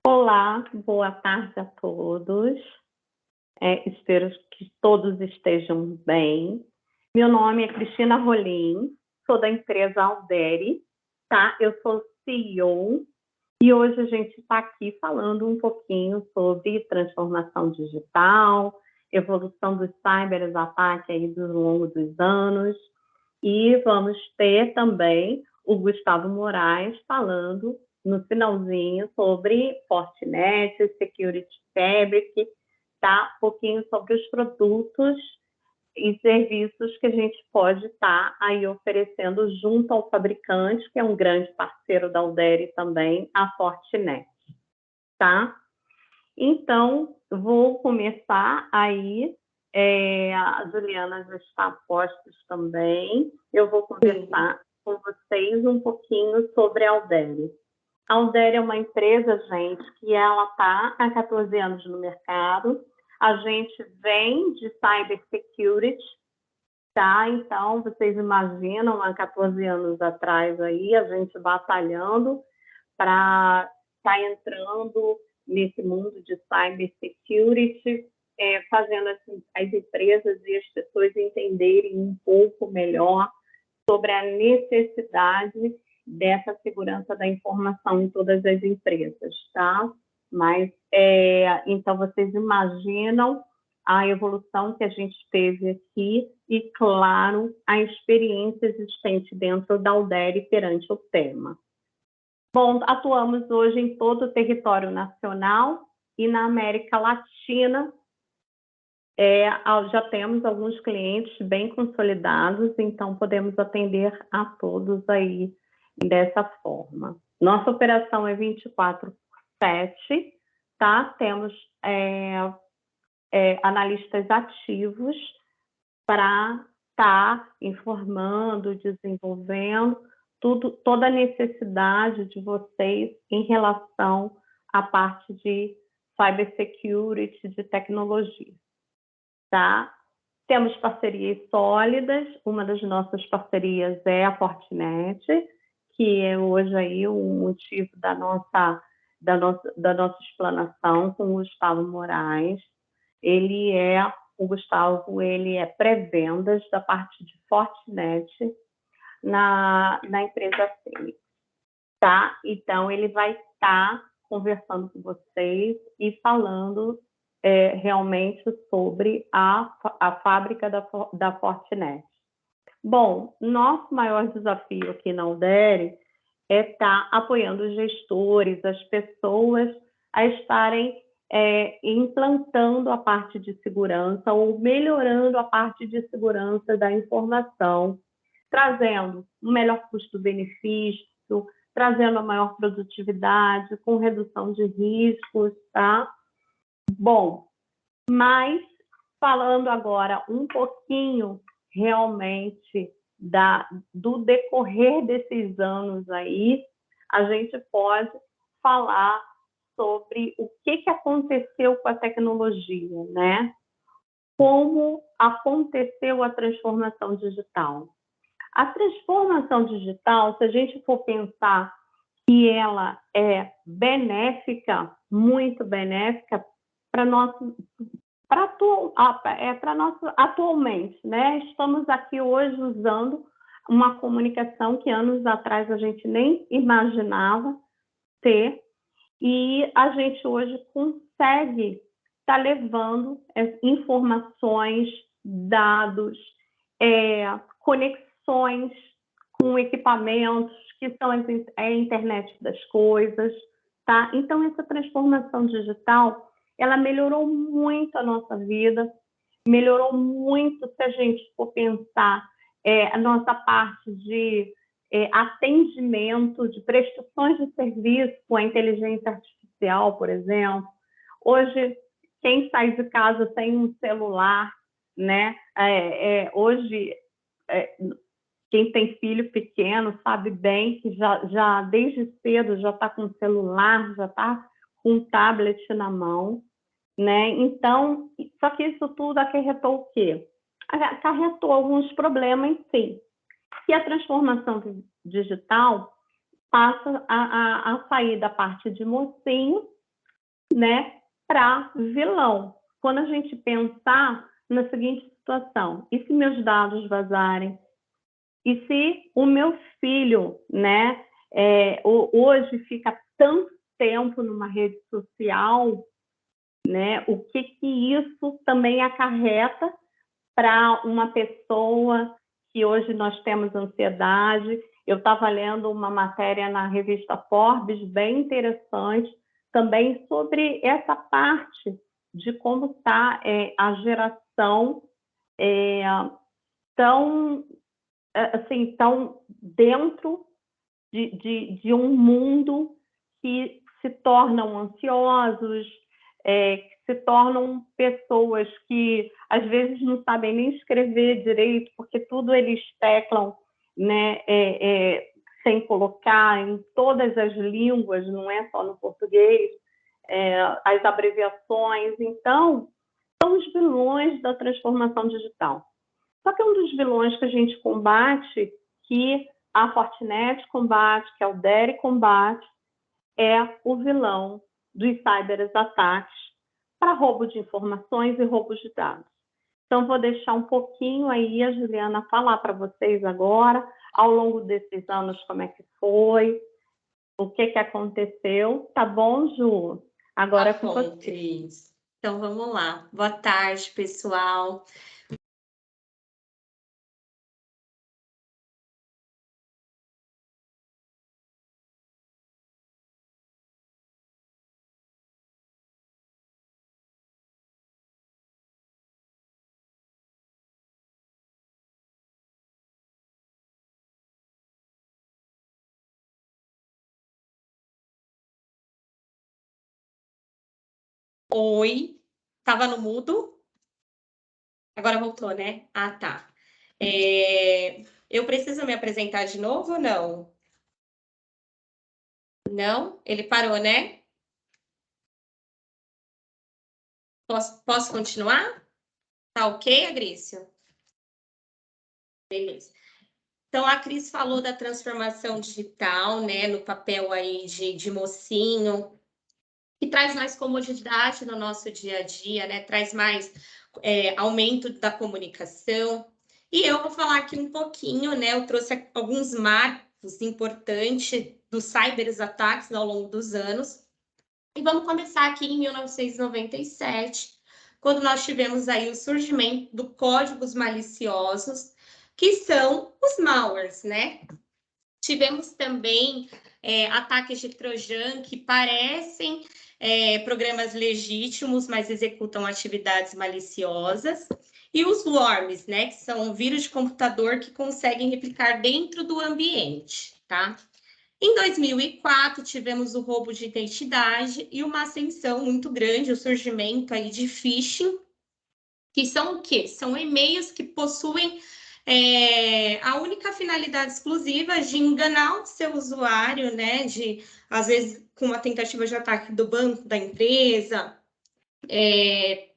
Olá, boa tarde a todos. Espero que todos estejam bem. Meu nome é Cristina Rolim, sou da empresa Alderi, tá? Eu sou CEO e hoje a gente está aqui falando um pouquinho sobre transformação digital, evolução dos cyberataques aí ao longo dos anos, e vamos ter também o Gustavo Moraes falando no finalzinho sobre Fortinet, Security Fabric, tá? Um pouquinho sobre os produtos e serviços que a gente pode estar aí oferecendo junto ao fabricante, que é um grande parceiro da Alderi também, a Fortinet, tá? Então, vou começar aí. A Juliana já está a postos também. Eu vou conversar com vocês um pouquinho sobre a Alderi. A Alderi é uma empresa, gente, que ela está há 14 anos no mercado. A gente vem de cybersecurity, tá? Então, vocês imaginam, há 14 anos atrás aí, a gente batalhando para estar entrando nesse mundo de cybersecurity, fazendo as empresas e as pessoas entenderem um pouco melhor sobre a necessidade dessa segurança da informação em todas as empresas, tá? Mas, então, vocês imaginam a evolução que a gente teve aqui e, claro, a experiência existente dentro da Alderi perante o tema. Bom, atuamos hoje em todo o território nacional e na América Latina. Já temos alguns clientes bem consolidados, então podemos atender a todos aí dessa forma. Nossa operação é 24/7, tá? Temos analistas ativos para estar informando, desenvolvendo toda a necessidade de vocês em relação à parte de cybersecurity, de tecnologia, tá? Temos parcerias sólidas, uma das nossas parcerias é a Fortinet, que é hoje aí o motivo da nossa explanação com o Gustavo Moraes. O Gustavo, ele é pré-vendas da parte de Fortinet na empresa Fênix, tá? Então, ele vai estar conversando com vocês e falando realmente sobre a fábrica da Fortinet. Bom, nosso maior desafio aqui na Alderi é estar apoiando os gestores, as pessoas a estarem implantando a parte de segurança ou melhorando a parte de segurança da informação, trazendo um melhor custo-benefício, trazendo a maior produtividade, com redução de riscos, tá? Bom, mas falando agora um pouquinho realmente do decorrer desses anos aí, a gente pode falar sobre o que aconteceu com a tecnologia, né? Como aconteceu a transformação digital. A transformação digital, se a gente for pensar que ela é benéfica, muito benéfica para nós atualmente, né? Estamos aqui hoje usando uma comunicação que anos atrás a gente nem imaginava ter, e a gente hoje consegue estar levando informações, dados, conexões com equipamentos que são a internet das coisas, tá? Então, essa transformação digital, ela melhorou muito a nossa vida, melhorou muito se a gente for pensar a nossa parte de atendimento, de prestações de serviço com a inteligência artificial, por exemplo. Hoje, quem sai de casa tem um celular, né? Hoje, quem tem filho pequeno sabe bem que já desde cedo já está com celular, já está com um tablet na mão, né? Então, só que isso tudo acarretou o quê? Acarretou alguns problemas, sim. E a transformação digital passa a sair da parte de mocinho né, para vilão. Quando a gente pensar na seguinte situação, e se meus dados vazarem? E se o meu filho, né, hoje fica tanto tempo numa rede social, né, o que isso também acarreta para uma pessoa que hoje nós temos ansiedade. Eu estava lendo uma matéria na revista Forbes, bem interessante, também sobre essa parte de como está a geração tão, assim, tão dentro de um mundo que se tornam ansiosos, que se tornam pessoas que às vezes não sabem nem escrever direito, porque tudo eles teclam, né, sem colocar em todas as línguas, não é só no português, as abreviações. Então, são os vilões da transformação digital. Só que um dos vilões que a gente combate, que a Fortinet combate, que a Alderi combate, é o vilão dos cyberataques para roubo de informações e roubo de dados. Então, vou deixar um pouquinho aí a Juliana falar para vocês agora, ao longo desses anos, como é que foi, o que aconteceu. Tá bom, Ju? Agora tá bom, com você. Cris. Então, vamos lá. Boa tarde, pessoal. Oi, estava no mudo? Agora voltou, né? Ah, tá. Eu preciso me apresentar de novo ou não? Não? Ele parou, né? Posso continuar? Tá ok, Agrício? Beleza. Então, a Cris falou da transformação digital, né, no papel aí de mocinho, que traz mais comodidade no nosso dia a dia, né, traz mais aumento da comunicação. E eu vou falar aqui um pouquinho, né, eu trouxe alguns marcos importantes dos cyberataques ao longo dos anos. E vamos começar aqui em 1997, quando nós tivemos aí o surgimento do códigos maliciosos, que são os malwares, né? Tivemos também ataques de Trojan que parecem programas legítimos, mas executam atividades maliciosas. E os worms, né, que são vírus de computador que conseguem replicar dentro do ambiente, tá? Em 2004, tivemos o roubo de identidade e uma ascensão muito grande, o surgimento aí de phishing, que são o quê? São e-mails que possuem a única finalidade exclusiva de enganar o seu usuário, né? De, às vezes, com uma tentativa de ataque do banco, da empresa,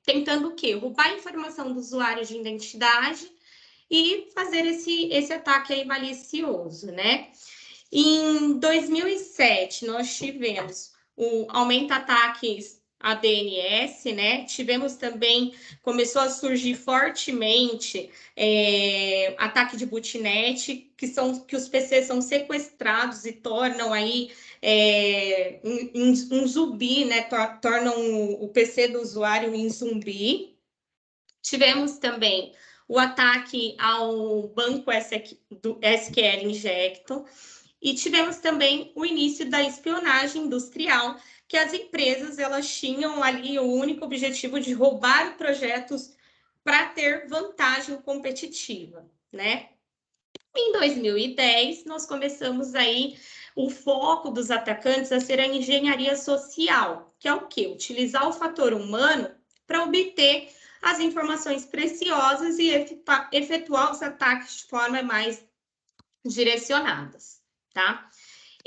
tentando o quê? Roubar a informação do usuário de identidade e fazer esse ataque aí malicioso, né? Em 2007, nós tivemos o aumento de ataques a DNS, né? Tivemos também, começou a surgir fortemente ataque de botnet, que os PCs são sequestrados e tornam aí um zumbi, né? Tornam o PC do usuário em zumbi. Tivemos também o ataque ao banco do SQL Injecto. E tivemos também o início da espionagem industrial, que as empresas elas tinham ali o único objetivo de roubar projetos para ter vantagem competitiva, né? Em 2010, nós começamos aí o foco dos atacantes a ser a engenharia social, que é o quê? Utilizar o fator humano para obter as informações preciosas e efetuar os ataques de forma mais direcionadas, tá?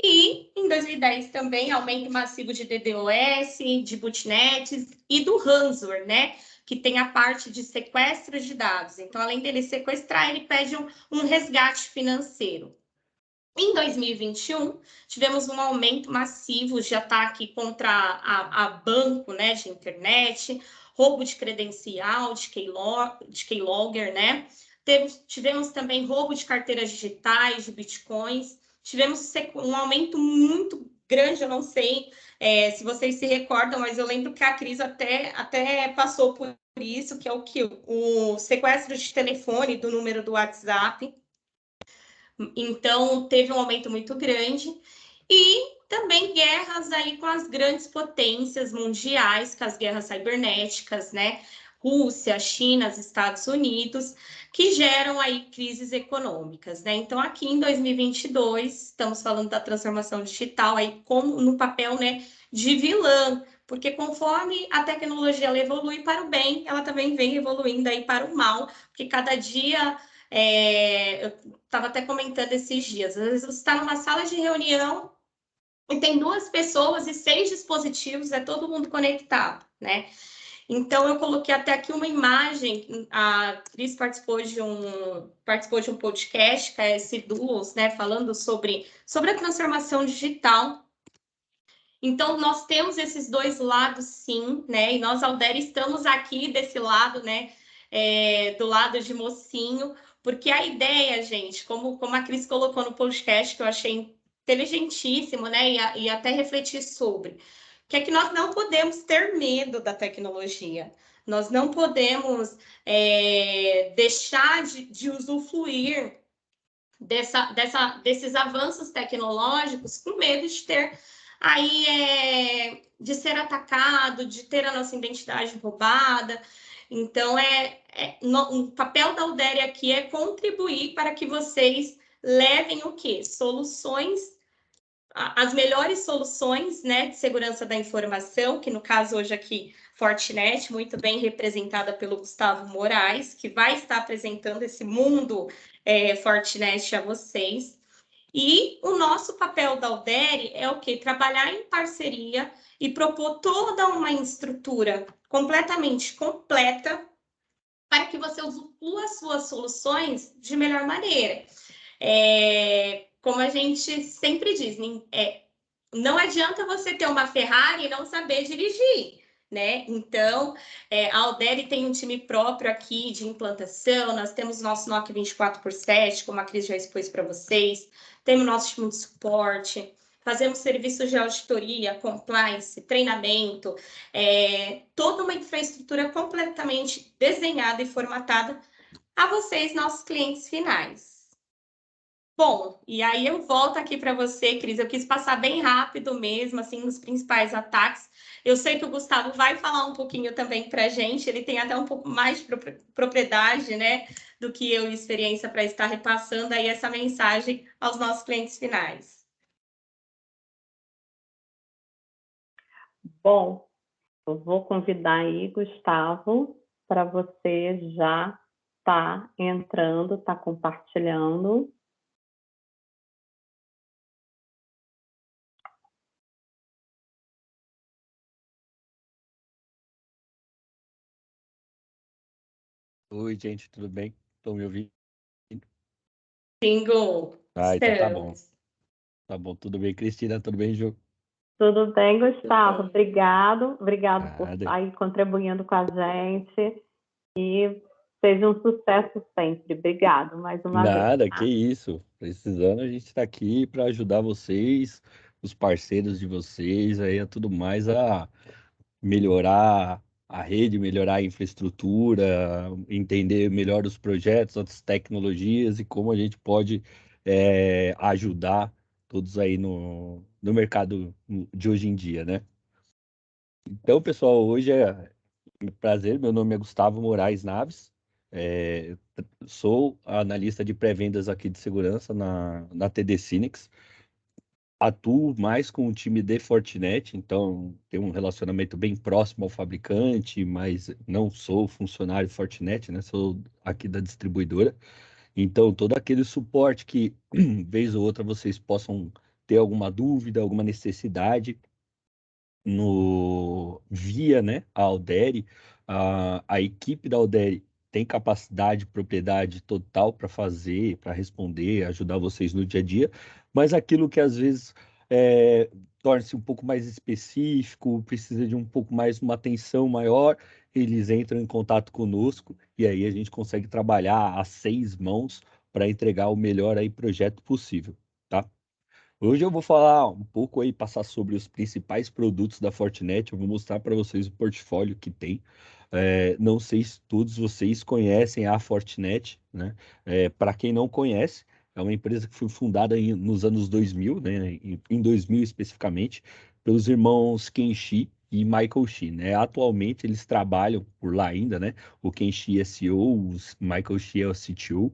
E em 2010 também aumento massivo de DDoS, de botnets e do ransomware, né? Que tem a parte de sequestro de dados. Então, além dele sequestrar, ele pede um resgate financeiro. Em 2021, tivemos um aumento massivo de ataque contra a banco, né, de internet, roubo de credencial, de keylogger, né? Tivemos também roubo de carteiras digitais, de bitcoins. Tivemos um aumento muito grande, eu não sei se vocês se recordam, mas eu lembro que a Cris até passou por isso, que é o sequestro de telefone do número do WhatsApp. Então, teve um aumento muito grande. E também guerras aí com as grandes potências mundiais, com as guerras cibernéticas, né? Rússia, China, Estados Unidos, que geram aí crises econômicas, né? Então, aqui em 2022, estamos falando da transformação digital aí como no papel, né, de vilã, porque conforme a tecnologia ela evolui para o bem, ela também vem evoluindo aí para o mal, porque cada dia eu estava até comentando esses dias, às vezes você está numa sala de reunião e tem 2 pessoas e 6 dispositivos, é todo mundo conectado, né? Então, eu coloquei até aqui uma imagem, a Cris participou de um podcast, que é esse Duos, né, falando sobre a transformação digital. Então, nós temos esses 2 lados, sim, né, e nós, Alderi, estamos aqui desse lado, né, do lado de mocinho, porque a ideia, gente, como a Cris colocou no podcast, que eu achei inteligentíssimo, né, e até refletir sobre, que é que nós não podemos ter medo da tecnologia. Nós não podemos deixar de usufruir desses avanços tecnológicos com medo de ter aí de ser atacado, de ter a nossa identidade roubada. Então, o papel da Udere aqui é contribuir para que vocês levem o quê? Soluções, as melhores soluções, né, de segurança da informação, que no caso hoje aqui, Fortinet, muito bem representada pelo Gustavo Moraes, que vai estar apresentando esse mundo Fortinet a vocês. E o nosso papel da Udere é o quê? Trabalhar em parceria e propor toda uma estrutura completamente completa para que você usufrua as suas soluções de melhor maneira. Como a gente sempre diz, não adianta você ter uma Ferrari e não saber dirigir, né? Então, a Alderi tem um time próprio aqui de implantação, nós temos o nosso NOC 24/7, como a Cris já expôs para vocês, temos o nosso time de suporte, fazemos serviços de auditoria, compliance, treinamento, toda uma infraestrutura completamente desenhada e formatada a vocês, nossos clientes finais. Bom, e aí eu volto aqui para você, Cris. Eu quis passar bem rápido mesmo, assim, os principais ataques. Eu sei que o Gustavo vai falar um pouquinho também para a gente. Ele tem até um pouco mais de propriedade, né, do que eu e experiência para estar repassando aí essa mensagem aos nossos clientes finais. Bom, eu vou convidar aí, Gustavo, para você já estar entrando, estar compartilhando. Oi, gente, tudo bem? Estão me ouvindo? Bingo! Então tá bom. Estamos. Tá bom, tudo bem, Cristina? Tudo bem, Ju? Tudo bem, Gustavo? Tudo bem. Obrigado por estar aí contribuindo com a gente e seja um sucesso sempre. Obrigado mais uma vez. Nada, que isso. Precisando, a gente está aqui para ajudar vocês, os parceiros de vocês, aí a tudo mais a melhorar a rede, melhorar a infraestrutura, entender melhor os projetos, as tecnologias e como a gente pode ajudar todos aí no mercado de hoje em dia, né? Então, pessoal, hoje é um prazer. Meu nome é Gustavo Moraes Naves. É, sou analista de pré-vendas aqui de segurança na TD Cinex. Atuo mais com o time de Fortinet, então tenho um relacionamento bem próximo ao fabricante, mas não sou funcionário Fortinet, né? Sou aqui da distribuidora. Então, todo aquele suporte que, vez ou outra, vocês possam ter alguma dúvida, alguma necessidade, no via, né, a Alderi, a equipe da Alderi tem capacidade, propriedade total para fazer, para responder, ajudar vocês no dia a dia, mas aquilo que às vezes torna-se um pouco mais específico, precisa de um pouco mais uma atenção maior, eles entram em contato conosco e aí a gente consegue trabalhar a 6 mãos para entregar o melhor aí projeto possível, tá? Hoje eu vou falar um pouco aí, passar sobre os principais produtos da Fortinet. Eu vou mostrar para vocês o portfólio que tem. Não sei se todos vocês conhecem a Fortinet, né? Para quem não conhece, é uma empresa que foi fundada nos anos 2000, né? Em 2000 especificamente, pelos irmãos Ken Shi e Michael Shi, né? Atualmente eles trabalham por lá ainda, né? O Ken Shi é CEO, o Michael Shi é o CTO.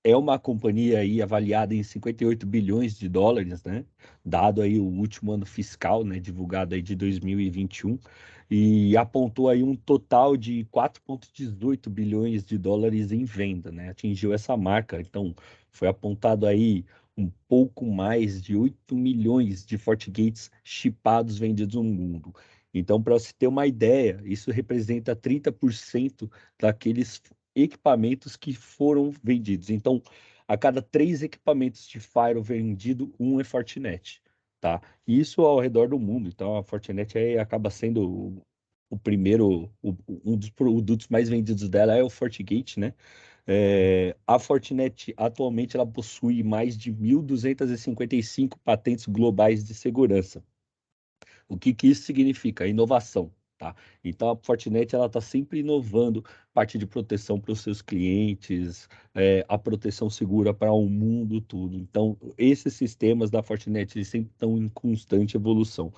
É uma companhia aí avaliada em 58 bilhões de dólares, né? Dado aí o último ano fiscal, né? Divulgado aí de 2021, e apontou aí um total de 4,18 bilhões de dólares em venda, né? Atingiu essa marca, então foi apontado aí um pouco mais de 8 milhões de FortiGates chipados vendidos no mundo. Então, para você ter uma ideia, isso representa 30% daqueles equipamentos que foram vendidos. Então, a cada 3 equipamentos de Firewall vendido, um é Fortinet, tá? Isso ao redor do mundo. Então, a Fortinet aí acaba sendo o primeiro, um dos produtos mais vendidos dela é o FortiGate, né? A Fortinet atualmente ela possui mais de 1.255 patentes globais de segurança. O que que isso significa? Inovação, tá? Então a Fortinet ela está sempre inovando parte de proteção para os seus clientes, a proteção segura para o mundo todo. Então esses sistemas da Fortinet eles sempre estão em constante evolução.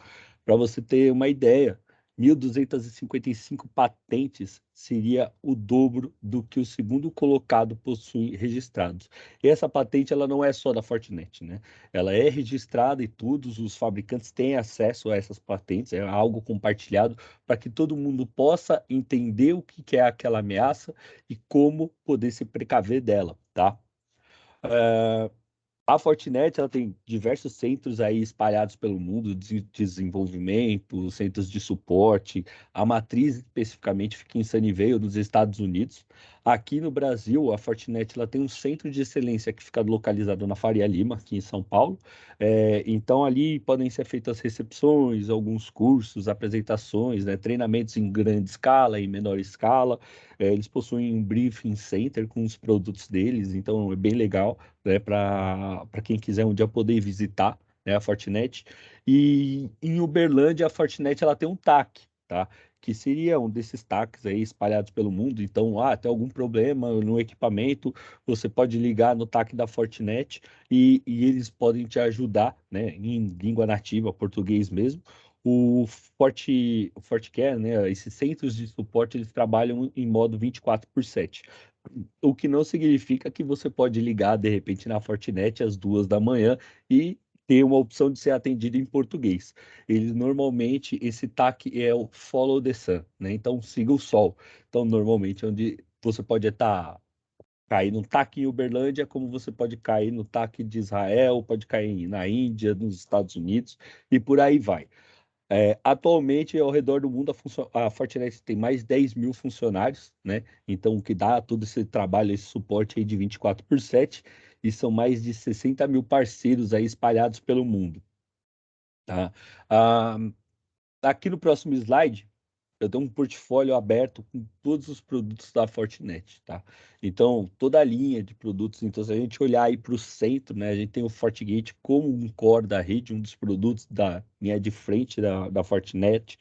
Para você ter uma ideia, 1.255 patentes seria o dobro do que o segundo colocado possui registrados. E essa patente ela não é só da Fortinet, né? Ela é registrada e todos os fabricantes têm acesso a essas patentes, é algo compartilhado para que todo mundo possa entender o que é aquela ameaça e como poder se precaver dela, tá? A Fortinet ela tem diversos centros aí espalhados pelo mundo de desenvolvimento, centros de suporte. A matriz especificamente fica em Sunnyvale, nos Estados Unidos. Aqui no Brasil, a Fortinet ela tem um centro de excelência que fica localizado na Faria Lima, aqui em São Paulo. Então ali podem ser feitas recepções, alguns cursos, apresentações, né, treinamentos em grande escala e menor escala. Eles possuem um briefing center com os produtos deles, então é bem legal, né, para quem quiser um dia poder visitar, né, a Fortinet. E em Uberlândia, a Fortinet ela tem um TAC, tá? Que seria um desses TACs aí espalhados pelo mundo. Então, tem algum problema no equipamento, você pode ligar no TAC da Fortinet e eles podem te ajudar, né, em língua nativa, português mesmo. O FortiCare, né, esses centros de suporte, eles trabalham em modo 24/7. O que não significa que você pode ligar, de repente, na Fortinet às 2 da manhã e ter uma opção de ser atendido em português. Eles normalmente, esse TAC é o Follow the Sun, né? Então, siga o sol. Então, normalmente, onde você pode cair no TAC em Uberlândia, como você pode cair no TAC de Israel, pode cair na Índia, nos Estados Unidos, e por aí vai. Atualmente, ao redor do mundo, a Fortinet tem mais de 10 mil funcionários, né? Então, o que dá todo esse trabalho, esse suporte aí de 24/7, e são mais de 60 mil parceiros aí espalhados pelo mundo, tá? Ah, Aqui no próximo slide, eu tenho um portfólio aberto com todos os produtos da Fortinet, tá? Então, toda a linha de produtos. Então, se a gente olhar aí para o centro, né, a gente tem o FortiGate como um core da rede, um dos produtos da linha de frente da Fortinet.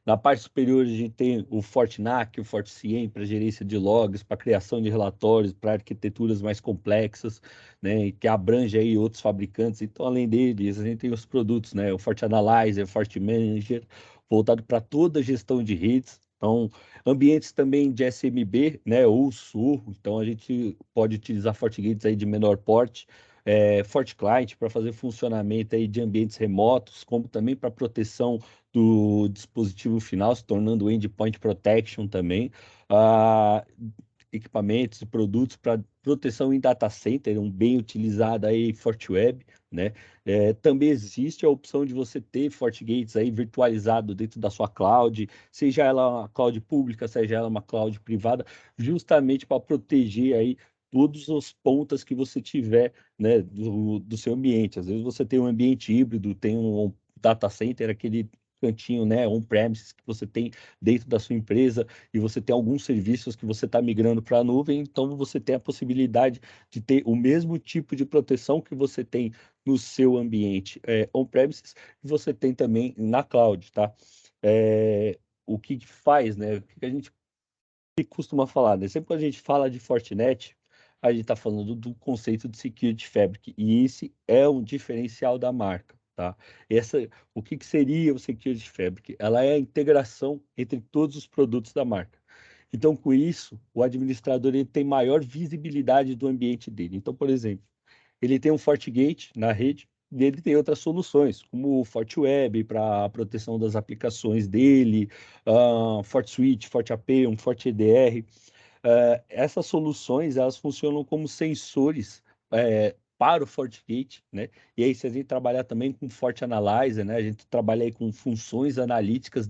Na parte superior, a gente tem o FortiNAC, o FortiCIEM para gerência de logs, para criação de relatórios, para arquiteturas mais complexas, né, que abrange aí outros fabricantes. Então, além deles, a gente tem os produtos, né, o FortiAnalyzer, o FortiManager, voltado para toda a gestão de redes. Então, ambientes também de SMB, né, ou SUR. Então, a gente pode utilizar FortiGates aí de menor porte, FortiClient para fazer funcionamento aí de ambientes remotos, como também para proteção do dispositivo final, se tornando o endpoint protection também. equipamentos e produtos para proteção em data center, um bem utilizado aí FortiWeb, né? Também existe a opção de você ter FortiGates aí virtualizado dentro da sua cloud, seja ela uma cloud pública, seja ela uma cloud privada, justamente para proteger aí todas as pontas que você tiver, né, do seu ambiente. Às vezes você tem um ambiente híbrido, tem um data center, aquele cantinho, né, on-premises que você tem dentro da sua empresa, e você tem alguns serviços que você está migrando para a nuvem, então você tem a possibilidade de ter o mesmo tipo de proteção que você tem no seu ambiente on-premises, e você tem também na cloud, tá? O que faz, né? O que a gente costuma falar, né? Sempre quando a gente fala de Fortinet, a gente está falando do conceito de Security Fabric, e esse é um diferencial da marca, tá? O que seria o Security Fabric? Ela é a integração entre todos os produtos da marca. Então, com isso, o administrador ele tem maior visibilidade do ambiente dele. Então, por exemplo, ele tem um FortiGate na rede, e ele tem outras soluções, como o FortiWeb para a proteção das aplicações dele, FortiSwitch, FortiAP, um FortiEDR. Essas soluções, elas funcionam como sensores para o FortiGate, né? E aí, se a gente trabalhar também com FortiAnalyzer, né? A gente trabalha aí com funções analíticas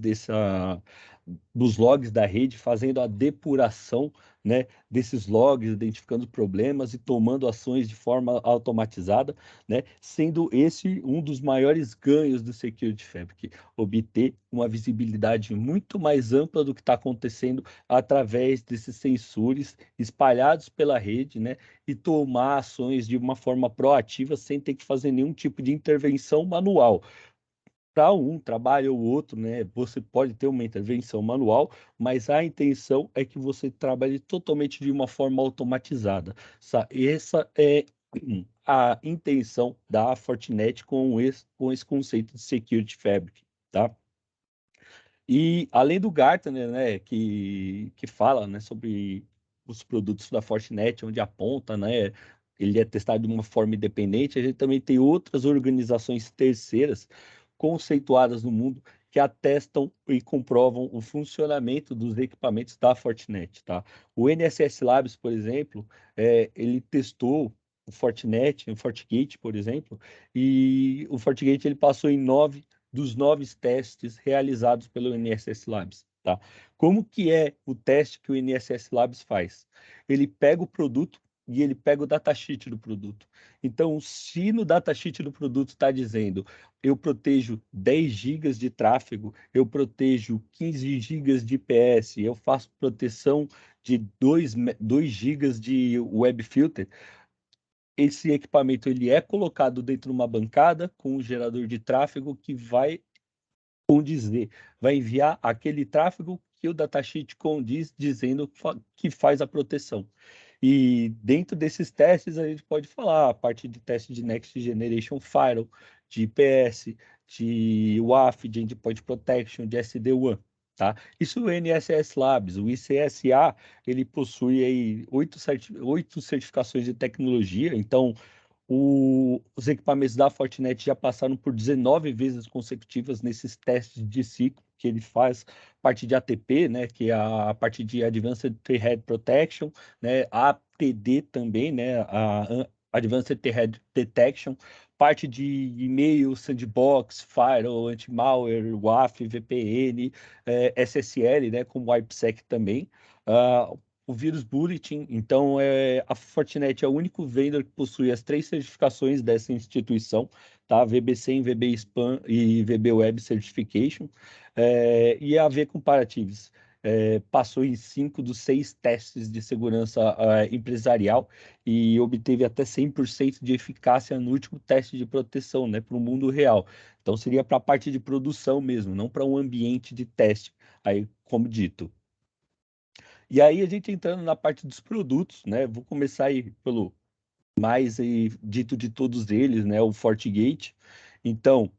dos logs da rede, fazendo a depuração, né, desses logs, identificando problemas e tomando ações de forma automatizada, né? Sendo esse um dos maiores ganhos do Security Fabric, obter uma visibilidade muito mais ampla do que está acontecendo através desses sensores espalhados pela rede, né? E tomar ações de uma forma proativa sem ter que fazer nenhum tipo de intervenção manual. Para um trabalho ou outro, né? Você pode ter uma intervenção manual, mas a intenção é que você trabalhe totalmente de uma forma automatizada. Essa é a intenção da Fortinet com esse conceito de Security Fabric, tá? E além do Gartner, né, que fala, né, sobre os produtos da Fortinet, onde aponta, né, ele é testado de uma forma independente, a gente também tem outras organizações terceiras conceituadas no mundo que atestam e comprovam o funcionamento dos equipamentos da Fortinet, tá? O NSS Labs, por exemplo, ele testou o Fortinet, o FortiGate, por exemplo, e o FortiGate ele passou em 9 dos 9 testes realizados pelo NSS Labs, tá? Como que é o teste que o NSS Labs faz? Ele pega o produto e ele pega o datasheet do produto. Então, se no datasheet do produto está dizendo eu protejo 10 gigas de tráfego, eu protejo 15 gigas de IPS, eu faço proteção de 2 gigas de web filter, esse equipamento ele é colocado dentro de uma bancada com um gerador de tráfego que vai condizer, vai enviar aquele tráfego que o datasheet condiz, dizendo que faz a proteção. E dentro desses testes a gente pode falar a parte de teste de Next Generation Firewall, de IPS, de WAF, de Endpoint Protection, de SD-WAN. Tá? Isso o NSS Labs, o ICSA, ele possui aí 8 certificações de tecnologia, então os equipamentos da Fortinet já passaram por 19 vezes consecutivas nesses testes de ciclo que ele faz, parte de ATP, né, que é a parte de Advanced Threat Protection, né, ATD também, né, a Advanced Threat Detection, parte de e-mail, sandbox, firewall, anti-malware, WAF, VPN, SSL, né, como o IPsec também. O vírus bulletin. Então, a Fortinet é o único vendor que possui as 3 certificações dessa instituição, tá? VB100, VB Spam e VB Web Certification. E a V Comparatives. Passou em 5 dos 6 testes de segurança empresarial e obteve até 100% de eficácia no último teste de proteção, né, para o mundo real. Então, seria para a parte de produção mesmo, não para um ambiente de teste, aí, como dito. E aí a gente entrando na parte dos produtos, né? Vou começar aí pelo mais aí, dito de todos eles, né? O FortiGate. Então,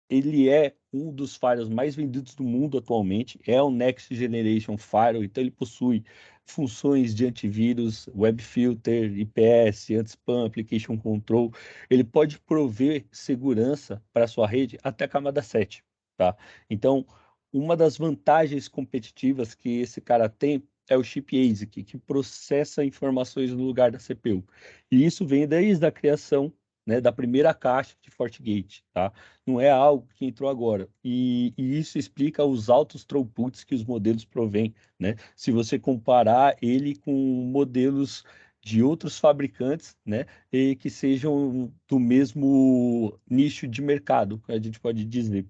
ele é um dos firewalls mais vendidos do mundo atualmente, é o Next Generation Firewall, então ele possui funções de antivírus, web filter, IPS, anti-spam, application control. Ele pode prover segurança para a sua rede até a camada 7, tá? Então, uma das vantagens competitivas que esse cara tem é o chip ASIC, que processa informações no lugar da CPU. E isso vem desde a criação, né, da primeira caixa de FortiGate, tá? Não é algo que entrou agora. E isso explica os altos throughputs que os modelos provêm, né? Se você comparar ele com modelos de outros fabricantes, né, e que sejam do mesmo nicho de mercado, a gente pode dizer.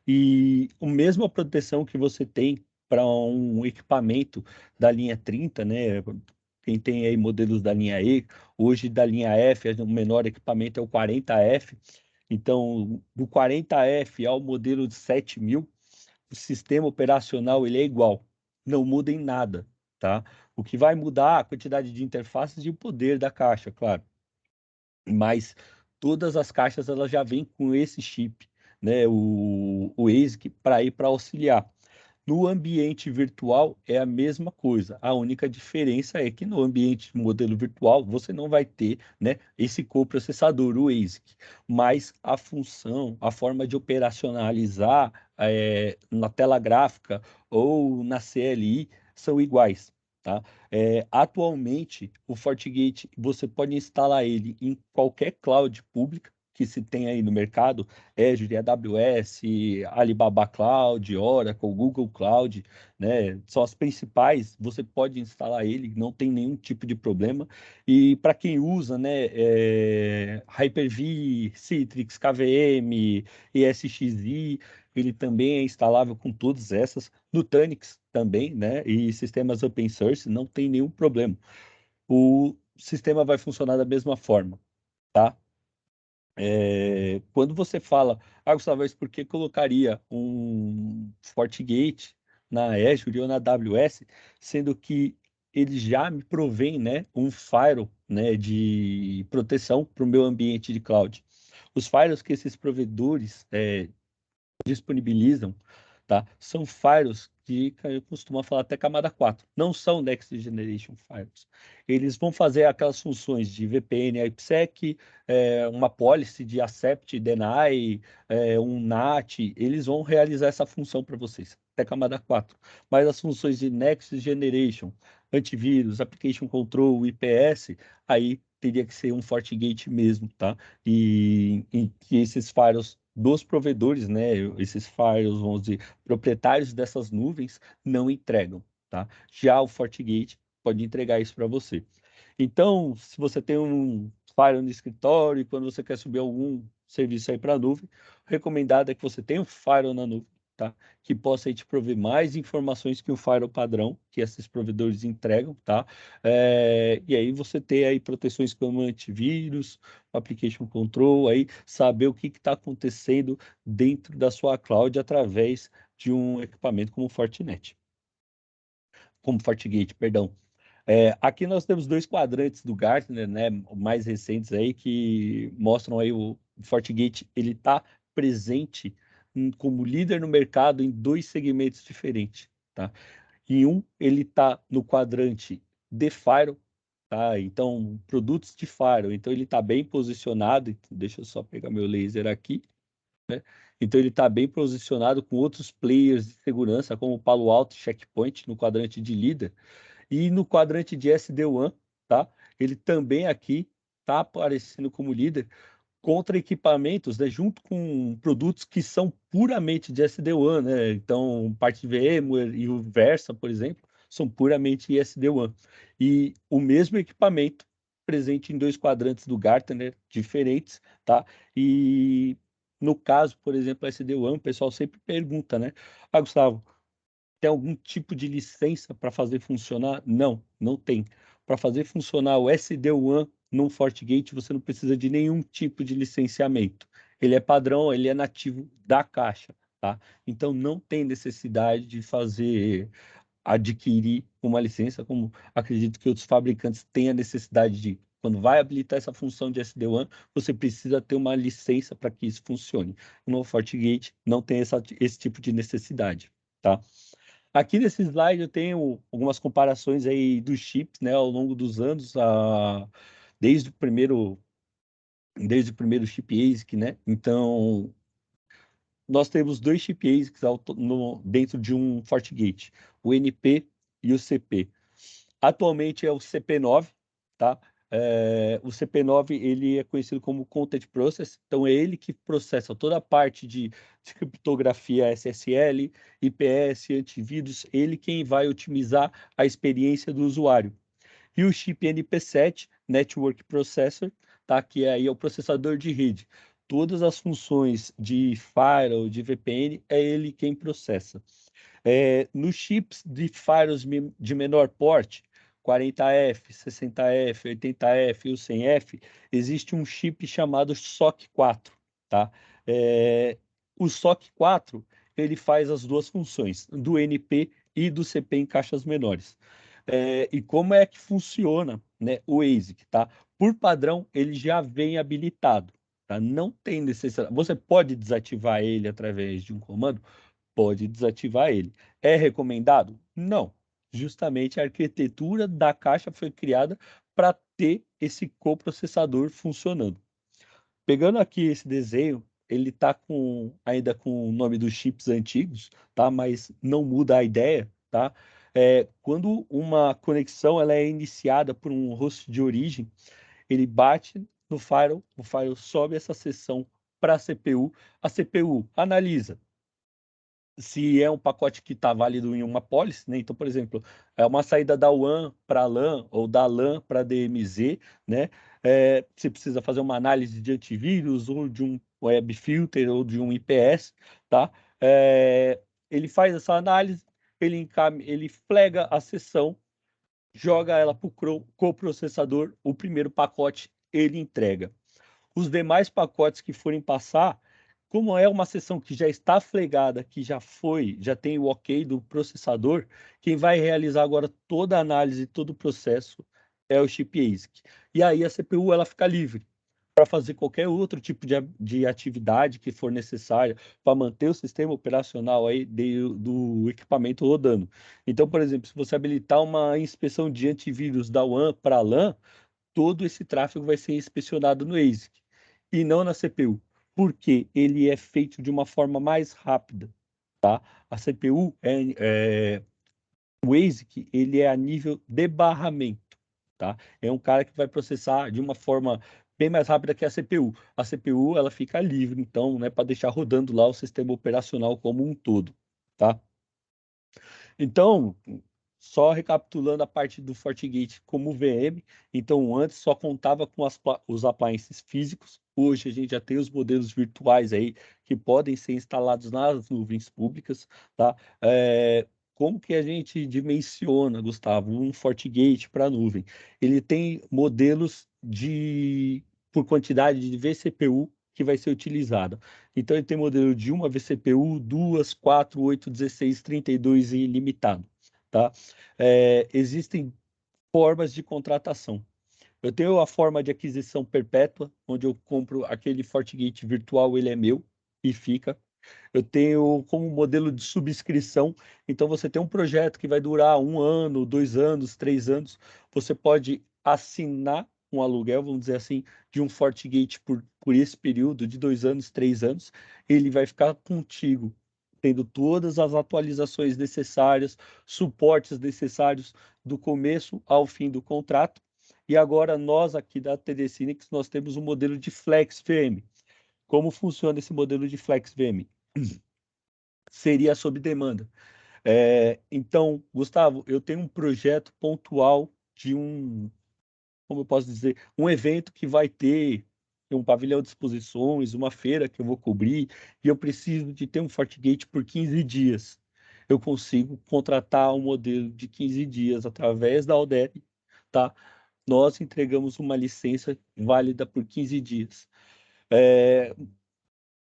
E a mesma proteção que você tem para um equipamento da linha 30, né? Quem tem aí modelos da linha E, hoje da linha F, o menor equipamento é o 40F. Então, do 40F ao modelo de 7000, o sistema operacional ele é igual, não muda em nada, tá? O que vai mudar é a quantidade de interfaces e o poder da caixa, claro. Mas todas as caixas elas já vêm com esse chip, né? O ASIC para ir para auxiliar. No ambiente virtual é a mesma coisa. A única diferença é que no ambiente modelo virtual você não vai ter, né, esse coprocessador, o ASIC, mas a função, a forma de operacionalizar na tela gráfica ou na CLI são iguais. Tá? Atualmente, o FortiGate, você pode instalar ele em qualquer cloud pública que se tem aí no mercado, Azure, AWS, Alibaba Cloud, Oracle, Google Cloud, né? São as principais, você pode instalar ele, não tem nenhum tipo de problema. E para quem usa, né, Hyper-V, Citrix, KVM, ESXi, ele também é instalável com todas essas. Nutanix também, né? E sistemas open source, não tem nenhum problema. O sistema vai funcionar da mesma forma, tá? Quando você fala, Gustavo, mas por que colocaria um FortiGate na Azure ou na AWS, sendo que eles já me provém, né, um firewall, né, de proteção para o meu ambiente de cloud. Os firewalls que esses provedores disponibilizam, tá? São firewalls que eu costumo falar até camada 4. Não são Next Generation Firewalls. Eles vão fazer aquelas funções de VPN, IPsec, uma policy de accept, deny, um NAT. Eles vão realizar essa função para vocês, até camada 4. Mas as funções de Next Generation, antivírus, Application Control, IPS, aí teria que ser um FortiGate mesmo, tá? E que esses firewalls dos provedores, né, esses firewalls, vamos dizer, proprietários dessas nuvens, não entregam, tá? Já o FortiGate pode entregar isso para você. Então, se você tem um firewall no escritório e quando você quer subir algum serviço aí para a nuvem, recomendado é que você tenha um firewall na nuvem, tá? Que possa aí te prover mais informações que o firewall padrão que esses provedores entregam, tá? E aí você ter aí proteções como antivírus, application control, aí saber o que está acontecendo dentro da sua cloud através de um equipamento como o Fortinet, como FortiGate, perdão. Aqui nós temos dois quadrantes do Gartner, né, mais recentes aí, que mostram aí o FortiGate, ele está presente como líder no mercado em dois segmentos diferentes, tá? Em um, ele está no quadrante de Firewall, tá? Então, produtos de Firewall, então ele está bem posicionado, deixa eu só pegar meu laser aqui, né? Então ele está bem posicionado com outros players de segurança, como o Palo Alto e Checkpoint, no quadrante de líder, e no quadrante de SD-WAN, tá? Ele também aqui está aparecendo como líder contra equipamentos, né, junto com produtos que são puramente de SD-WAN, né? Então, parte de VMware e o Versa, por exemplo, são puramente SD-WAN. E o mesmo equipamento presente em dois quadrantes do Gartner diferentes, tá? E no caso, por exemplo, SD-WAN, o pessoal sempre pergunta, né? Gustavo, tem algum tipo de licença para fazer funcionar? Não, não tem. Para fazer funcionar o SD-WAN num FortiGate, você não precisa de nenhum tipo de licenciamento. Ele é padrão, ele é nativo da caixa, tá? Então não tem necessidade de adquirir uma licença, como acredito que outros fabricantes têm a necessidade de. Quando vai habilitar essa função de SD-WAN, você precisa ter uma licença para que isso funcione. No FortiGate não tem esse tipo de necessidade, tá? Aqui nesse slide eu tenho algumas comparações aí dos chips, né, ao longo dos anos, desde o primeiro, desde o primeiro chip ASIC, né? Então, nós temos dois chip ASICs dentro de um FortiGate, o NP e o CP. Atualmente é o CP9, tá? O CP9 ele é conhecido como Content Process, então é ele que processa toda a parte de criptografia SSL, IPS, antivírus, ele quem vai otimizar a experiência do usuário. E o chip NP7, Network Processor, tá? Que aí é o processador de rede. Todas as funções de firewall, de VPN, é ele quem processa. Nos chips de firewalls de menor porte, 40F, 60F, 80F e o 100F, existe um chip chamado SOC 4, tá? O SOC 4, ele faz as duas funções, do NP e do CP em caixas menores. E como é que funciona, né, o ASIC, tá? Por padrão, ele já vem habilitado, tá? Não tem necessidade. Você pode desativar ele através de um comando? Pode desativar ele. É recomendado? Não. Justamente a arquitetura da caixa foi criada para ter esse coprocessador funcionando. Pegando aqui esse desenho, ele está ainda com o nome dos chips antigos, tá? Mas não muda a ideia, tá? Quando uma conexão ela é iniciada por um host de origem, ele bate no firewall, o firewall sobe essa seção para a CPU analisa se é um pacote que está válido em uma policy, né? Então, por exemplo, é uma saída da WAN para LAN ou da LAN para DMZ, né? Você precisa fazer uma análise de antivírus ou de um web filter ou de um IPS, tá? Ele faz essa análise, ele flaga a sessão, joga ela para o coprocessador, o primeiro pacote ele entrega. Os demais pacotes que forem passar, como é uma sessão que já está flegada, que já tem o ok do processador, quem vai realizar agora toda a análise, todo o processo é o chip ASIC. E aí a CPU ela fica livre para fazer qualquer outro tipo de atividade que for necessária para manter o sistema operacional aí do equipamento rodando. Então, por exemplo, se você habilitar uma inspeção de antivírus da WAN para LAN, todo esse tráfego vai ser inspecionado no ASIC e não na CPU, porque ele é feito de uma forma mais rápida, tá? A CPU o ASIC, ele é a nível de barramento, tá? É um cara que vai processar de uma forma bem mais rápida que a CPU. A CPU, ela fica livre, então, né, para deixar rodando lá o sistema operacional como um todo, tá? Então, só recapitulando a parte do FortiGate como VM, então antes só contava com os appliances físicos, hoje a gente já tem os modelos virtuais aí que podem ser instalados nas nuvens públicas, tá? Como que a gente dimensiona, Gustavo, um FortiGate para a nuvem? Ele tem modelos por quantidade de vCPU que vai ser utilizada. Então ele tem modelo de uma vCPU, 2, 4, 8, 16, 32 e ilimitado, tá? Existem formas de contratação. Eu tenho a forma de aquisição perpétua, onde eu compro aquele FortiGate virtual, ele é meu e fica. Eu tenho como modelo de subscrição, então você tem um projeto que vai durar 1 ano, 2 anos, 3 anos, você pode assinar um aluguel, vamos dizer assim, de um FortiGate por esse período de 2 anos, 3 anos, ele vai ficar contigo, tendo todas as atualizações necessárias, suportes necessários do começo ao fim do contrato. E agora nós aqui da TD Synnex, nós temos um modelo de Flex VM. Como funciona esse modelo de Flex VM? Seria sob demanda. Então, Gustavo, eu tenho um projeto pontual de como eu posso dizer, um evento que vai ter um pavilhão de exposições, uma feira que eu vou cobrir, e eu preciso de ter um FortiGate por 15 dias. Eu consigo contratar um modelo de 15 dias através da Alderi, tá? Nós entregamos uma licença válida por 15 dias.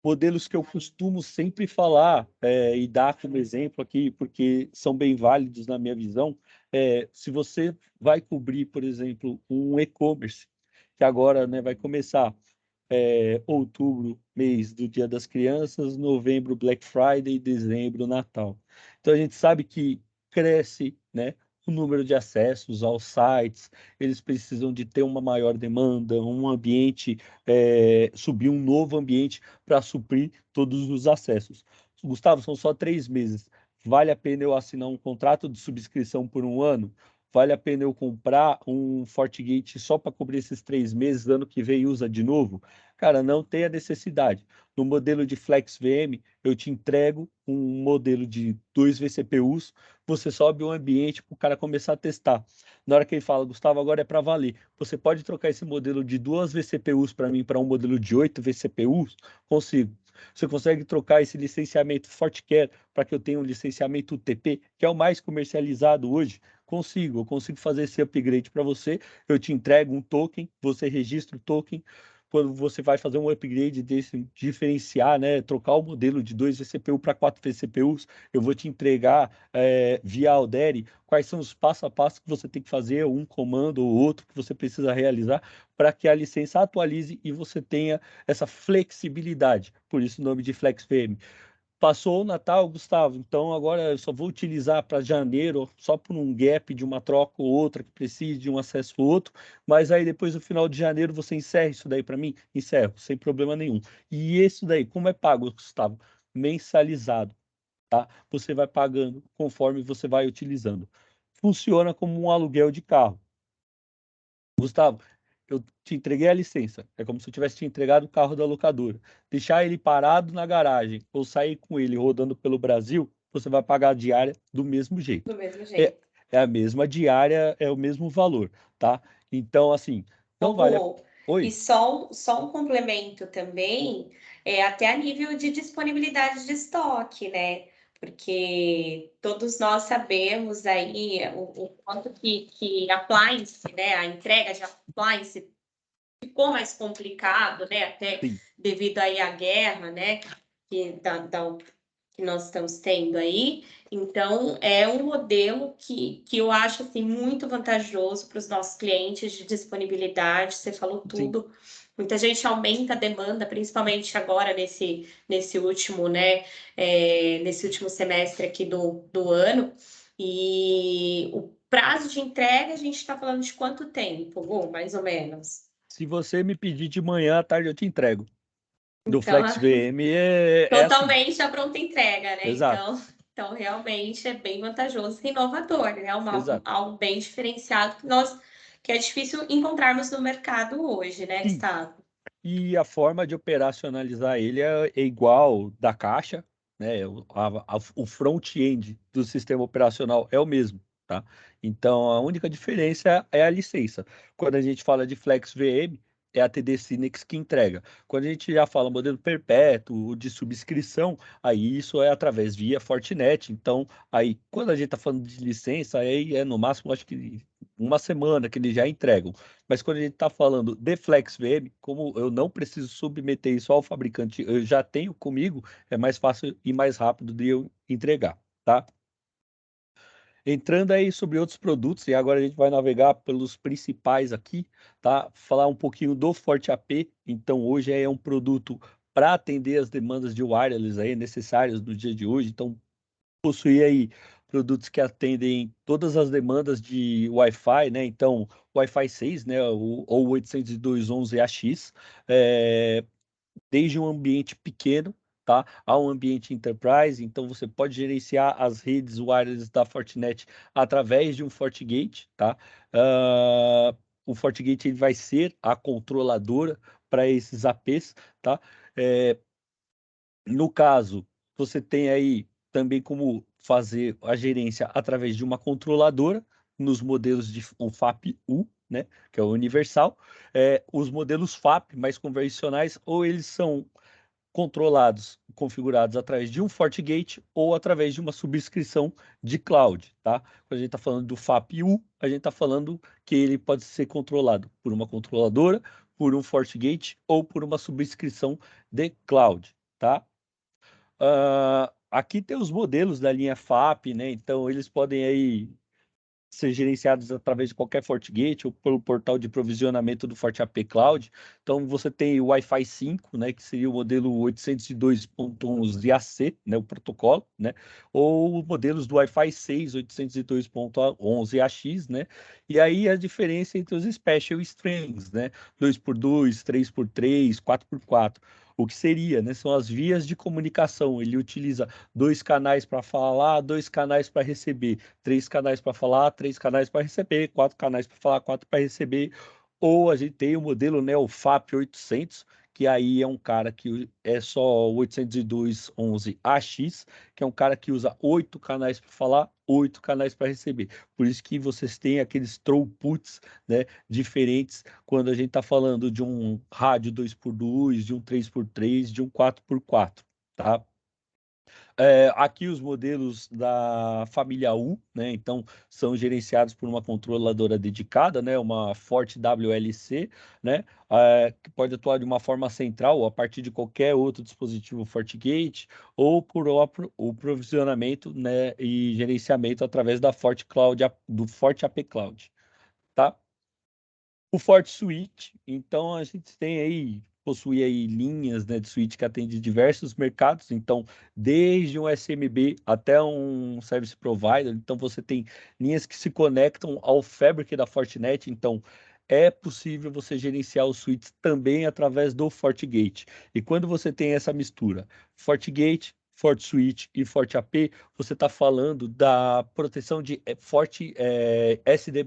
Modelos que eu costumo sempre falar e dar como exemplo aqui, porque são bem válidos na minha visão, se você vai cobrir, por exemplo, um e-commerce, que agora, né, vai começar outubro, mês do Dia das Crianças, novembro, Black Friday, dezembro, Natal. Então a gente sabe que cresce, né, o número de acessos aos sites, eles precisam de ter uma maior demanda, um ambiente, subir um novo ambiente para suprir todos os acessos. Gustavo, são só 3 meses. Vale a pena eu assinar um contrato de subscrição por 1 ano? Vale a pena eu comprar um FortiGate só para cobrir esses 3 meses, ano que vem usa de novo? Cara, não tem a necessidade. No modelo de FlexVM, eu te entrego um modelo de 2 vCPUs, você sobe um ambiente para o cara começar a testar. Na hora que ele fala, Gustavo, agora é para valer. Você pode trocar esse modelo de 2 vCPUs para mim para um modelo de 8 vCPUs? Consigo. Você consegue trocar esse licenciamento FortiCare para que eu tenha um licenciamento UTP, que é o mais comercializado hoje? Consigo, eu consigo fazer esse upgrade para você. Eu te entrego um token, você registra o token. Quando você vai fazer um upgrade desse, diferenciar, né, trocar o modelo de 2 vCPU para 4 vCPUs, eu vou te entregar via Alderi quais são os passo a passo que você tem que fazer, um comando ou outro que você precisa realizar para que a licença atualize e você tenha essa flexibilidade. Por isso o nome de FlexVM. Passou o Natal, Gustavo, então agora eu só vou utilizar para janeiro, só por um gap de uma troca ou outra que precise de um acesso ou outro, mas aí depois no final de janeiro você encerra isso daí para mim? Encerro, sem problema nenhum. E isso daí, como é pago, Gustavo? Mensalizado, tá? Você vai pagando conforme você vai utilizando. Funciona como um aluguel de carro. Gustavo, eu te entreguei a licença. É como se eu tivesse te entregado o carro da locadora. Deixar ele parado na garagem ou sair com ele rodando pelo Brasil, você vai pagar a diária do mesmo jeito. Do mesmo É, jeito. é a mesma diária, é o mesmo valor, tá? Então, assim, não Ô, vale a... Gu, e Oi? só um complemento também, até a nível de disponibilidade de estoque, né? Porque todos nós sabemos aí o quanto que appliance, né? A entrega de appliance ficou mais complicado, né? Até Sim, devido aí à guerra, né? Que nós estamos tendo aí. Então, é um modelo que eu acho assim, muito vantajoso para os nossos clientes de disponibilidade. Você falou sim. tudo. Muita gente aumenta a demanda, principalmente agora nesse último, né? Nesse último semestre aqui do ano. E o prazo de entrega, a gente está falando de quanto tempo, Gu, mais ou menos? Se você me pedir de manhã à tarde, eu te entrego. Do Então, FlexVM é assim, totalmente a pronta entrega, né? exato, Então realmente é bem vantajoso e inovador, né? exato. Algo bem diferenciado que é difícil encontrarmos no mercado hoje, né, Sim. Gustavo? E a forma de operacionalizar ele é igual da caixa, né? O front-end do sistema operacional é o mesmo, tá? Então, a única diferença é a licença. Quando a gente fala de FlexVM, é a TD Synnex que entrega. Quando a gente já fala modelo perpétuo, de subscrição, aí isso é através via Fortinet. Então, aí, quando a gente está falando de licença, aí é no máximo, acho que 1 semana que eles já entregam. Mas quando a gente está falando de FlexVM, como eu não preciso submeter isso ao fabricante, eu já tenho comigo, é mais fácil e mais rápido de eu entregar, tá? Entrando aí sobre outros produtos, e agora a gente vai navegar pelos principais aqui, tá? Falar um pouquinho do FortiAP. Então, hoje é um produto para atender as demandas de wireless aí necessárias no dia de hoje. Então, possui aí produtos que atendem todas as demandas de Wi-Fi, né? Então, Wi-Fi 6, né? Ou 802.11ax, desde um ambiente pequeno, tá? A um ambiente enterprise. Então, você pode gerenciar as redes wireless da Fortinet através de um FortiGate, tá? Ah, o FortiGate ele vai ser a controladora para esses APs, tá? É, no caso, você tem aí também como fazer a gerência através de uma controladora nos modelos de o FAP-U, né, que é o universal. Os modelos FAP mais convencionais, ou eles são controlados, configurados através de um FortiGate ou através de uma subscrição de cloud, tá? Quando a gente está falando do FAP-U, a gente está falando que ele pode ser controlado por uma controladora, por um FortiGate ou por uma subscrição de cloud, tá? Aqui tem os modelos da linha FAP, né? Então eles podem aí ser gerenciados através de qualquer FortiGate ou pelo portal de provisionamento do FortiAP Cloud. Então você tem o Wi-Fi 5, né, que seria o modelo 802.11ac, né, o protocolo, né? Ou modelos do Wi-Fi 6, 802.11ax, né? E aí a diferença entre os special strings, né? 2x2, 3x3, 4x4. o que seria, né? São as vias de comunicação. Ele utiliza 2 canais para falar, 2 canais para receber, 3 canais para falar, 3 canais para receber, 4 canais para falar, 4 para receber. Ou a gente tem o modelo, né, o FAP 800, que aí é um cara que é só 802.11ax, que é um cara que usa 8 canais para falar, 8 canais para receber. Por isso que vocês têm aqueles throughputs, né, diferentes quando a gente está falando de um rádio 2x2, de um 3x3, de um 4x4, tá? Aqui os modelos da família U, né? Então são gerenciados por uma controladora dedicada, né? Uma Forte WLC, né? Que pode atuar de uma forma central a partir de qualquer outro dispositivo FortiGate ou por o provisionamento, né? E gerenciamento através da Forte Cloud, do Forte AP Cloud, tá? O Forte Switch, então a gente tem aí, possui aí linhas, né, de switch que atende diversos mercados, então desde um SMB até um Service Provider, então você tem linhas que se conectam ao Fabric da Fortinet, então é possível você gerenciar os switches também através do FortiGate. E quando você tem essa mistura, FortiGate, FortiSwitch e FortiAP, você está falando da proteção de Forte SD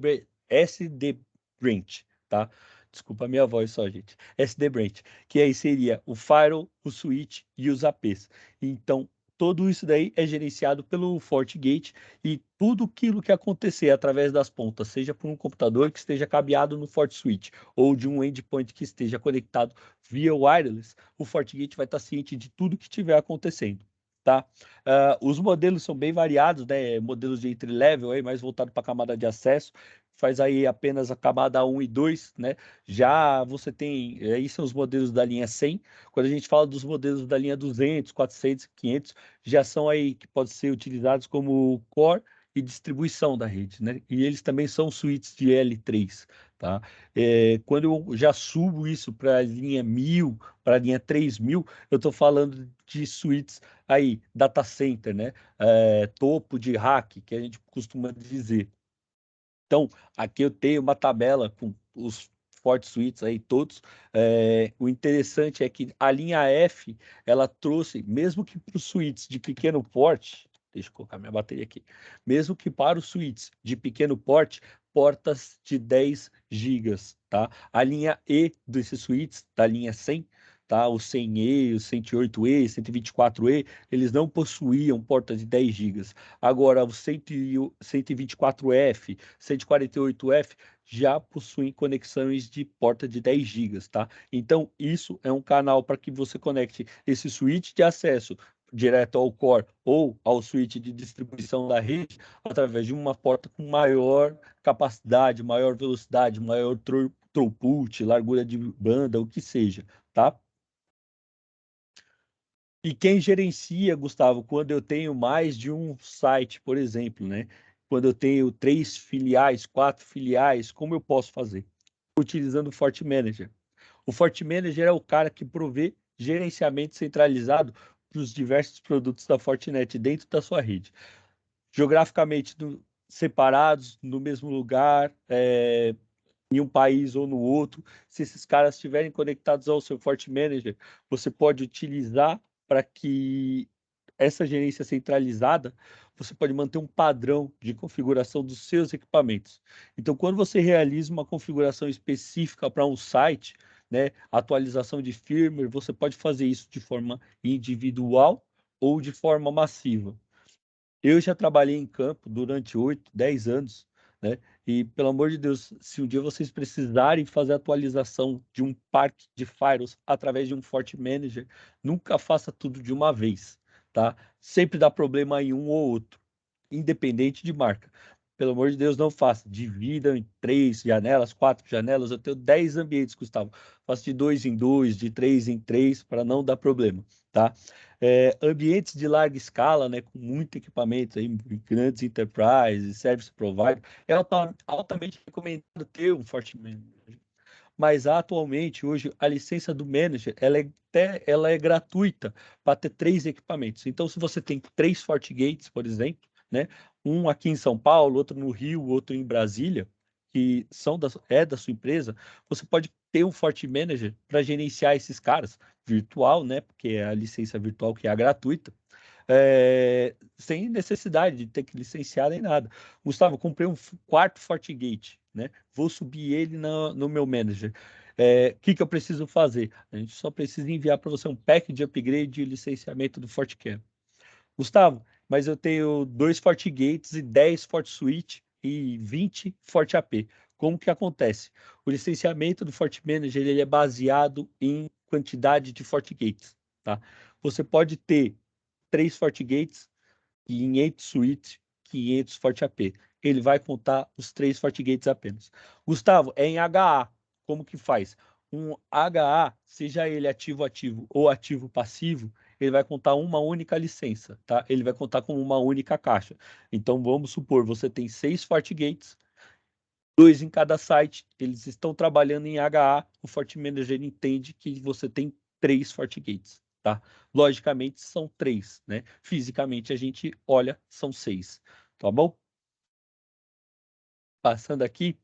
Branch, tá? Desculpa a minha voz só, gente. SD Branch, que aí seria o Firewall, o Switch e os APs. Então, tudo isso daí é gerenciado pelo FortiGate e tudo aquilo que acontecer através das pontas, seja por um computador que esteja cabeado no FortiSwitch ou de um endpoint que esteja conectado via wireless, o FortiGate vai estar ciente de tudo que estiver acontecendo. Tá? Os modelos são bem variados, né? Modelos de entry level, aí, mais voltado para a camada de acesso, faz aí apenas a camada 1 e 2, né? Já você tem, aí são os modelos da linha 100. Quando a gente fala dos modelos da linha 200, 400, 500, já são aí que podem ser utilizados como core e distribuição da rede, né? E eles também são suítes de L3, tá? Quando eu já subo isso para a linha 1000, para a linha 3000, eu estou falando de suítes aí, data center, né? Topo de rack, que a gente costuma dizer. Então, aqui eu tenho uma tabela com os FortiSuites aí todos. O interessante é que a linha F, ela trouxe, mesmo que para os suítes de pequeno porte, deixa eu colocar minha bateria aqui, mesmo que para os suítes de pequeno porte, portas de 10 gigas, tá? A linha E desses suítes, da linha 100, tá? O 100E, o 108E, 124E, eles não possuíam porta de 10 gigas. Agora, o 124F, 148F já possuem conexões de porta de 10 gigas, tá? Então, isso é um canal para que você conecte esse switch de acesso direto ao core ou ao switch de distribuição da rede através de uma porta com maior capacidade, maior velocidade, maior throughput, largura de banda, o que seja, tá? E quem gerencia, Gustavo, quando eu tenho mais de um site, por exemplo, né? Quando eu tenho 3 filiais, 4 filiais, como eu posso fazer? Utilizando o FortiManager. O FortiManager é o cara que provê gerenciamento centralizado para os diversos produtos da Fortinet dentro da sua rede. Geograficamente separados, no mesmo lugar, em um país ou no outro. Se esses caras estiverem conectados ao seu FortiManager, você pode utilizar para que essa gerência centralizada, você pode manter um padrão de configuração dos seus equipamentos. Então, quando você realiza uma configuração específica para um site, né, atualização de firmware, você pode fazer isso de forma individual ou de forma massiva. Eu já trabalhei em campo durante 8, 10 anos, né? E, pelo amor de Deus, se um dia vocês precisarem fazer atualização de um parque de firewalls através de um FortiManager, nunca faça tudo de uma vez, tá? Sempre dá problema em um ou outro, independente de marca. Pelo amor de Deus, não faça. Divida em 3 janelas, 4 janelas. Eu tenho 10 ambientes, Gustavo. Faço de 2 em 2, de 3 em 3, para não dar problema, tá? Ambientes de larga escala, né, com muito equipamento, aí, grandes enterprises, service provider, é altamente recomendado ter um FortiManager. Mas atualmente, hoje, a licença do manager, ela é gratuita para ter 3 equipamentos. Então, se você tem 3 FortiGates, por exemplo, né, um aqui em São Paulo, outro no Rio, outro em Brasília, que são da sua empresa, você pode ter um FortiManager para gerenciar esses caras, virtual, né? Porque é a licença virtual que é a gratuita, sem necessidade de ter que licenciar nem nada. Gustavo, comprei um quarto FortiGate, né? Vou subir ele no meu manager. O que eu preciso fazer? A gente só precisa enviar para você um pack de upgrade de licenciamento do FortiCam. Gustavo, mas eu tenho 2 FortiGates e 10 FortiSwitch e 20 FortiAP. Como que acontece? O licenciamento do FortiManager ele é baseado em quantidade de FortiGates, tá? Você pode ter 3 FortiGates, 500 switch, 500 FortiAP. Ele vai contar os 3 FortiGates apenas. Gustavo, é em HA. Como que faz? Um HA, seja ele ativo-ativo ou ativo-passivo, ele vai contar uma única licença, tá? Ele vai contar com uma única caixa. Então, vamos supor, você tem 6 FortiGates, 2 em cada site, eles estão trabalhando em HA, o FortiManager entende que você tem 3 FortiGates, tá? Logicamente são 3, né? Fisicamente a gente olha, são 6, tá bom? Passando aqui,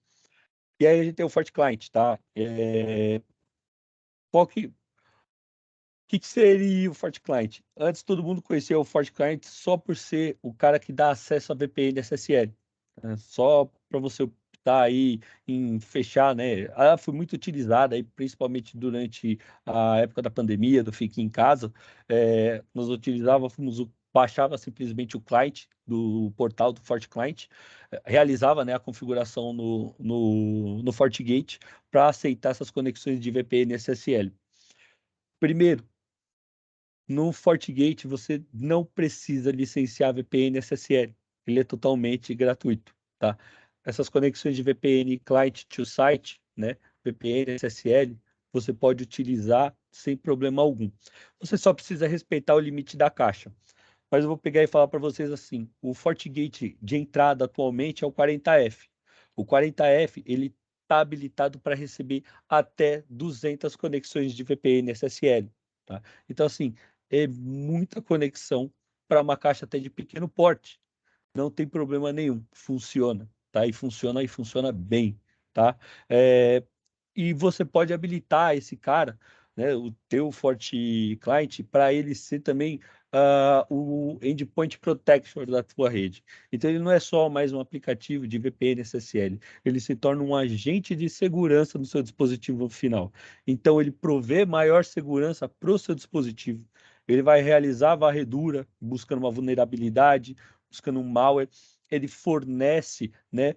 e aí a gente tem o FortiClient, tá? O que seria o FortiClient? Antes todo mundo conhecia o FortiClient só por ser o cara que dá acesso a VPN SSL, né? Só para você optar aí em fechar, né? Ela foi muito utilizada aí, principalmente durante a época da pandemia, do Fique em Casa. Nós utilizávamos baixava simplesmente o client do portal do FortiClient, realizava, né, a configuração no FortiGate para aceitar essas conexões de VPN SSL. Primeiro, no FortiGate, você não precisa licenciar VPN SSL. Ele é totalmente gratuito, tá? Essas conexões de VPN client to site, né? VPN SSL, você pode utilizar sem problema algum. Você só precisa respeitar o limite da caixa. Mas eu vou pegar e falar para vocês assim, o FortiGate de entrada atualmente é o 40F. O 40F, ele está habilitado para receber até 200 conexões de VPN SSL, tá? Então, assim, é muita conexão para uma caixa até de pequeno porte. Não tem problema nenhum, funciona, tá? E funciona bem, tá? E você pode habilitar esse cara, né, o teu FortiClient, para ele ser também o endpoint protection da tua rede. Então ele não é só mais um aplicativo de VPN SSL, ele se torna um agente de segurança no seu dispositivo final. Então ele provê maior segurança para o seu dispositivo. Ele vai realizar a varredura, buscando uma vulnerabilidade, buscando um malware. Ele fornece, né,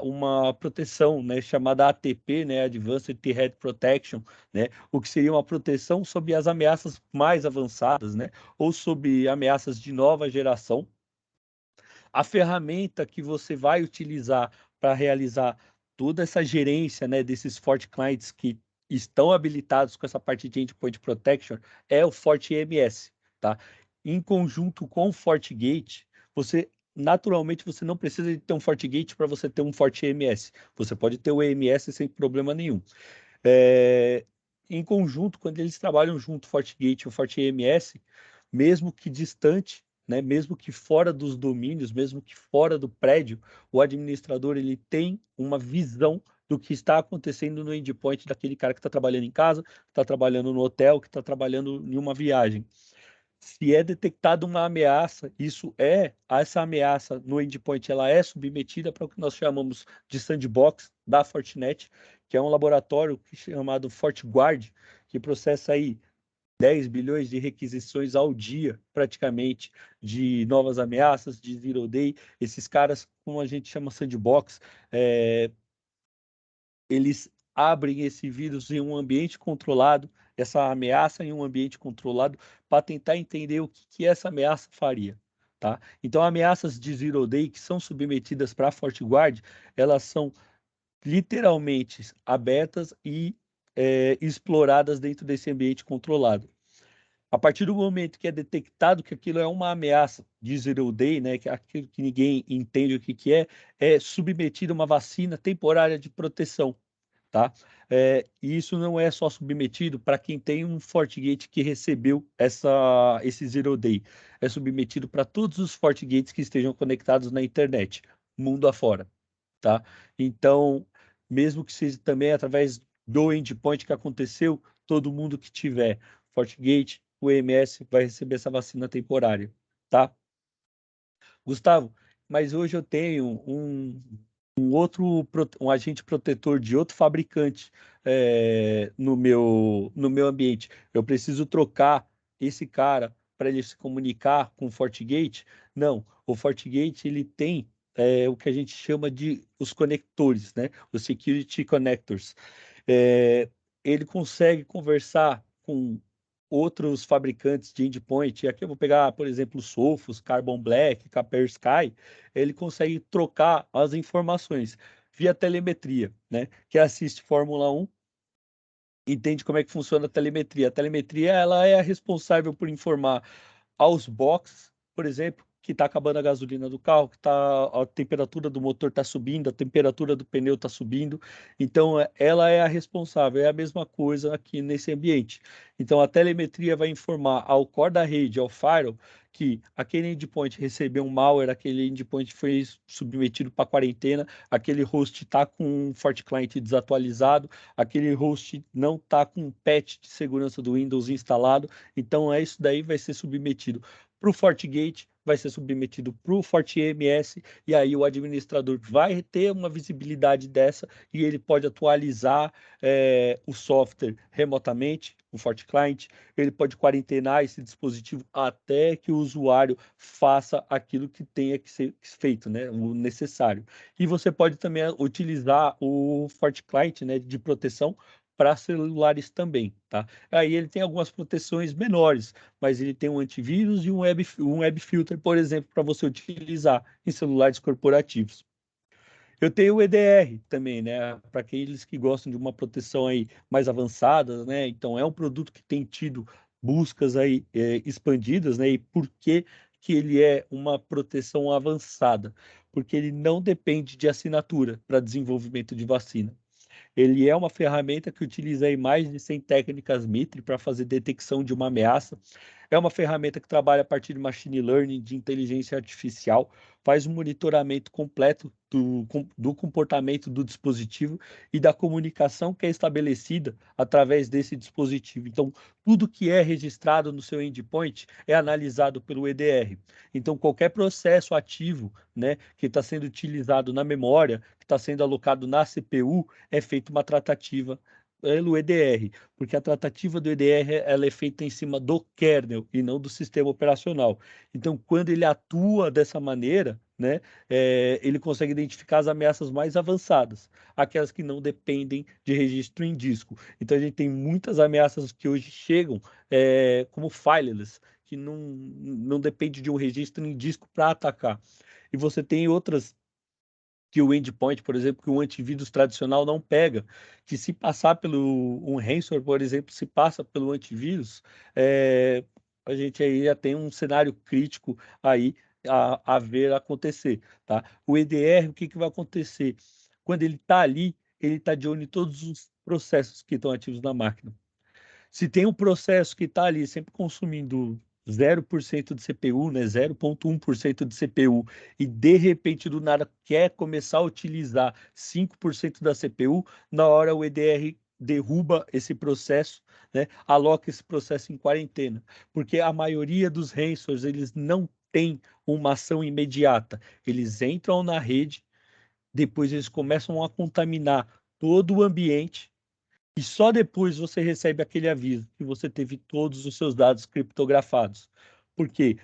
uma proteção, né, chamada ATP, né, Advanced Threat Protection, né, o que seria uma proteção sobre as ameaças mais avançadas, né, ou sobre ameaças de nova geração. A ferramenta que você vai utilizar para realizar toda essa gerência, né, desses FortiClients que estão habilitados com essa parte de Endpoint Protection é o FortiEMS, tá? Em conjunto com o FortiGate, naturalmente você não precisa de ter um FortiGate para você ter um FortiEMS. Você pode ter o EMS sem problema nenhum. Em conjunto, quando eles trabalham junto, o FortiGate e o FortiEMS, mesmo que distante, né, mesmo que fora dos domínios, mesmo que fora do prédio, o administrador ele tem uma visão do que está acontecendo no endpoint daquele cara que está trabalhando em casa, que está trabalhando no hotel, que está trabalhando em uma viagem. Se é detectada uma ameaça, essa ameaça no endpoint, ela é submetida para o que nós chamamos de sandbox da Fortinet, que é um laboratório chamado FortiGuard, que processa aí 10 bilhões de requisições ao dia, praticamente, de novas ameaças, de zero day. Esses caras, como a gente chama sandbox, eles abrem esse vírus em um ambiente controlado, essa ameaça em um ambiente controlado, para tentar entender o que essa ameaça faria, tá? Então, ameaças de zero day que são submetidas para a FortiGuard, elas são literalmente abertas e exploradas dentro desse ambiente controlado. A partir do momento que é detectado que aquilo é uma ameaça de zero day, né, que é aquilo que ninguém entende o que é submetido a uma vacina temporária de proteção, tá? E isso não é só submetido para quem tem um FortiGate que recebeu esse zero day, é submetido para todos os FortiGates que estejam conectados na internet, mundo afora, tá? Então, mesmo que seja também através do endpoint que aconteceu, todo mundo que tiver FortiGate, o EMS vai receber essa vacina temporária, tá? Gustavo, mas hoje eu tenho um agente protetor de outro fabricante no meu ambiente. Eu preciso trocar esse cara para ele se comunicar com o FortiGate? Não, o FortiGate ele tem o que a gente chama de os conectores, né? Os Security Connectors. É, ele consegue conversar com outros fabricantes de endpoint. Aqui eu vou pegar, por exemplo, o Sophos, Carbon Black, Kaspersky. Ele consegue trocar as informações via telemetria, né? Quem assiste Fórmula 1 entende como é que funciona a telemetria. A telemetria ela é a responsável por informar aos boxes, por exemplo, que está acabando a gasolina do carro, que a temperatura do motor está subindo, a temperatura do pneu está subindo. Então, ela é a responsável. É a mesma coisa aqui nesse ambiente. Então, a telemetria vai informar ao core da rede, ao firewall, que aquele endpoint recebeu um malware, aquele endpoint foi submetido para quarentena, aquele host está com um FortiClient desatualizado, aquele host não está com um patch de segurança do Windows instalado. Então, isso daí vai ser submetido para o FortiGate, vai ser submetido para o FortiMS, e aí o administrador vai ter uma visibilidade dessa e ele pode atualizar o software remotamente, o FortiClient, ele pode quarentenar esse dispositivo até que o usuário faça aquilo que tenha que ser feito, né, o necessário. E você pode também utilizar o FortiClient, né, de proteção para celulares também, tá? Aí ele tem algumas proteções menores, mas ele tem um antivírus e um web filter, por exemplo, para você utilizar em celulares corporativos. Eu tenho o EDR também, né? Para aqueles que gostam de uma proteção aí mais avançada, né? Então é um produto que tem tido buscas aí expandidas, né? E por que ele é uma proteção avançada? Porque ele não depende de assinatura para desenvolvimento de vacina. Ele é uma ferramenta que utiliza aí mais de 100 técnicas MITRE para fazer detecção de uma ameaça. É uma ferramenta que trabalha a partir de machine learning, de inteligência artificial, faz um monitoramento completo do comportamento do dispositivo e da comunicação que é estabelecida através desse dispositivo. Então, tudo que é registrado no seu endpoint é analisado pelo EDR. Então, qualquer processo ativo, né, que está sendo utilizado na memória, que está sendo alocado na CPU, é feita uma tratativa pelo EDR, porque a tratativa do EDR ela é feita em cima do kernel e não do sistema operacional. Então, quando ele atua dessa maneira, né, ele consegue identificar as ameaças mais avançadas, aquelas que não dependem de registro em disco. Então, a gente tem muitas ameaças que hoje chegam como fileless, que não depende de um registro em disco para atacar. E você tem outras que o endpoint, por exemplo, que o antivírus tradicional não pega, que se passar pelo um ransomware, por exemplo, se passa pelo antivírus, a gente aí já tem um cenário crítico aí a ver acontecer, tá? O EDR, o que vai acontecer? Quando ele está ali, ele está de olho em todos os processos que estão ativos na máquina. Se tem um processo que está ali sempre consumindo 0% de CPU, né, 0,1% de CPU, e de repente do nada quer começar a utilizar 5% da CPU, na hora o EDR derruba esse processo, né, aloca esse processo em quarentena, porque a maioria dos ransomwares eles não têm uma ação imediata, eles entram na rede, depois eles começam a contaminar todo o ambiente e só depois você recebe aquele aviso que você teve todos os seus dados criptografados. Porque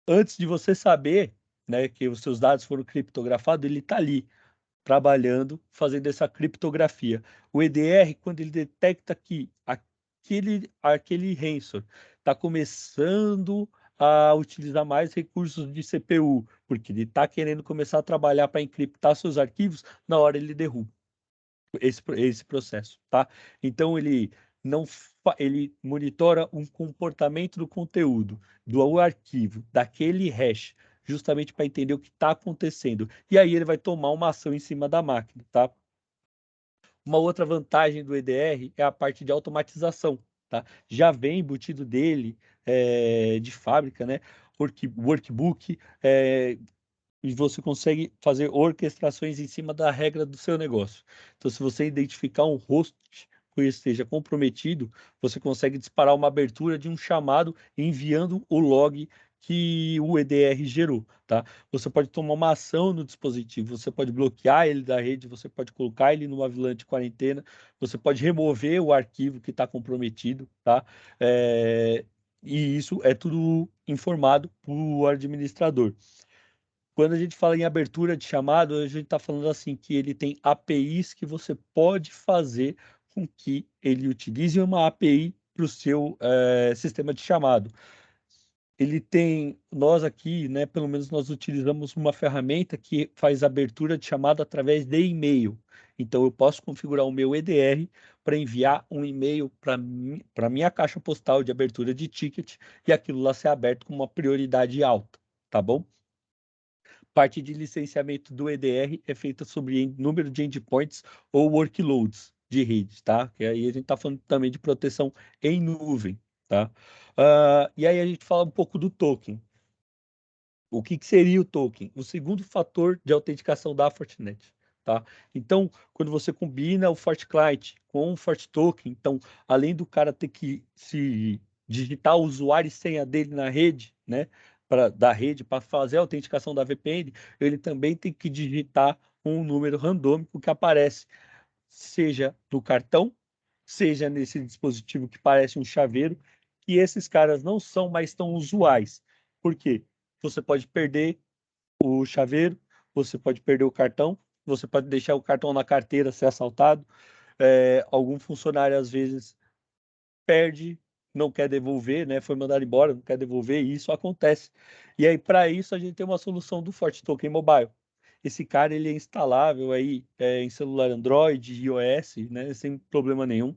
antes de você saber, né, que os seus dados foram criptografados, ele está ali trabalhando, fazendo essa criptografia. O EDR, quando ele detecta que aquele ransomware está começando a utilizar mais recursos de CPU, porque ele está querendo começar a trabalhar para encriptar seus arquivos, na hora ele derruba esse processo, tá? Então ele não ele monitora um comportamento do conteúdo do arquivo, daquele hash, justamente para entender o que está acontecendo. E aí ele vai tomar uma ação em cima da máquina, tá? Uma outra vantagem do EDR é a parte de automatização, tá? Já vem embutido dele de fábrica, né? Workbook, e você consegue fazer orquestrações em cima da regra do seu negócio. Então, se você identificar um host endpoint esteja comprometido, você consegue disparar uma abertura de um chamado enviando o log que o EDR gerou, tá? Você pode tomar uma ação no dispositivo, você pode bloquear ele da rede, você pode colocar ele numa VLAN de quarentena, você pode remover o arquivo que está comprometido, tá? E isso é tudo informado para o administrador. Quando a gente fala em abertura de chamado, a gente está falando assim que ele tem APIs que você pode fazer com que ele utilize uma API para o seu sistema de chamado. Ele tem, nós aqui, né, pelo menos nós utilizamos uma ferramenta que faz abertura de chamada através de e-mail. Então, eu posso configurar o meu EDR para enviar um e-mail para minha caixa postal de abertura de ticket e aquilo lá ser aberto com uma prioridade alta, tá bom? Parte de licenciamento do EDR é feita sobre número de endpoints ou workloads de rede, tá? Que aí a gente está falando também de proteção em nuvem, tá? E aí a gente fala um pouco do token. O que seria o token? O segundo fator de autenticação da Fortinet, tá? Então, quando você combina o FortiClient com o FortiToken, então, além do cara ter que se digitar o usuário e senha dele na rede, né, da rede para fazer a autenticação da VPN, ele também tem que digitar um número randômico que aparece, seja no cartão, seja nesse dispositivo que parece um chaveiro, e esses caras não são mais tão usuais. Por quê? Você pode perder o chaveiro, você pode perder o cartão, você pode deixar o cartão na carteira, ser assaltado. Algum funcionário, às vezes, perde, não quer devolver, né? Foi mandado embora, não quer devolver, e isso acontece. E aí, para isso, a gente tem uma solução do FortiToken Mobile. Esse cara, ele é instalável aí em celular Android, iOS, né? Sem problema nenhum.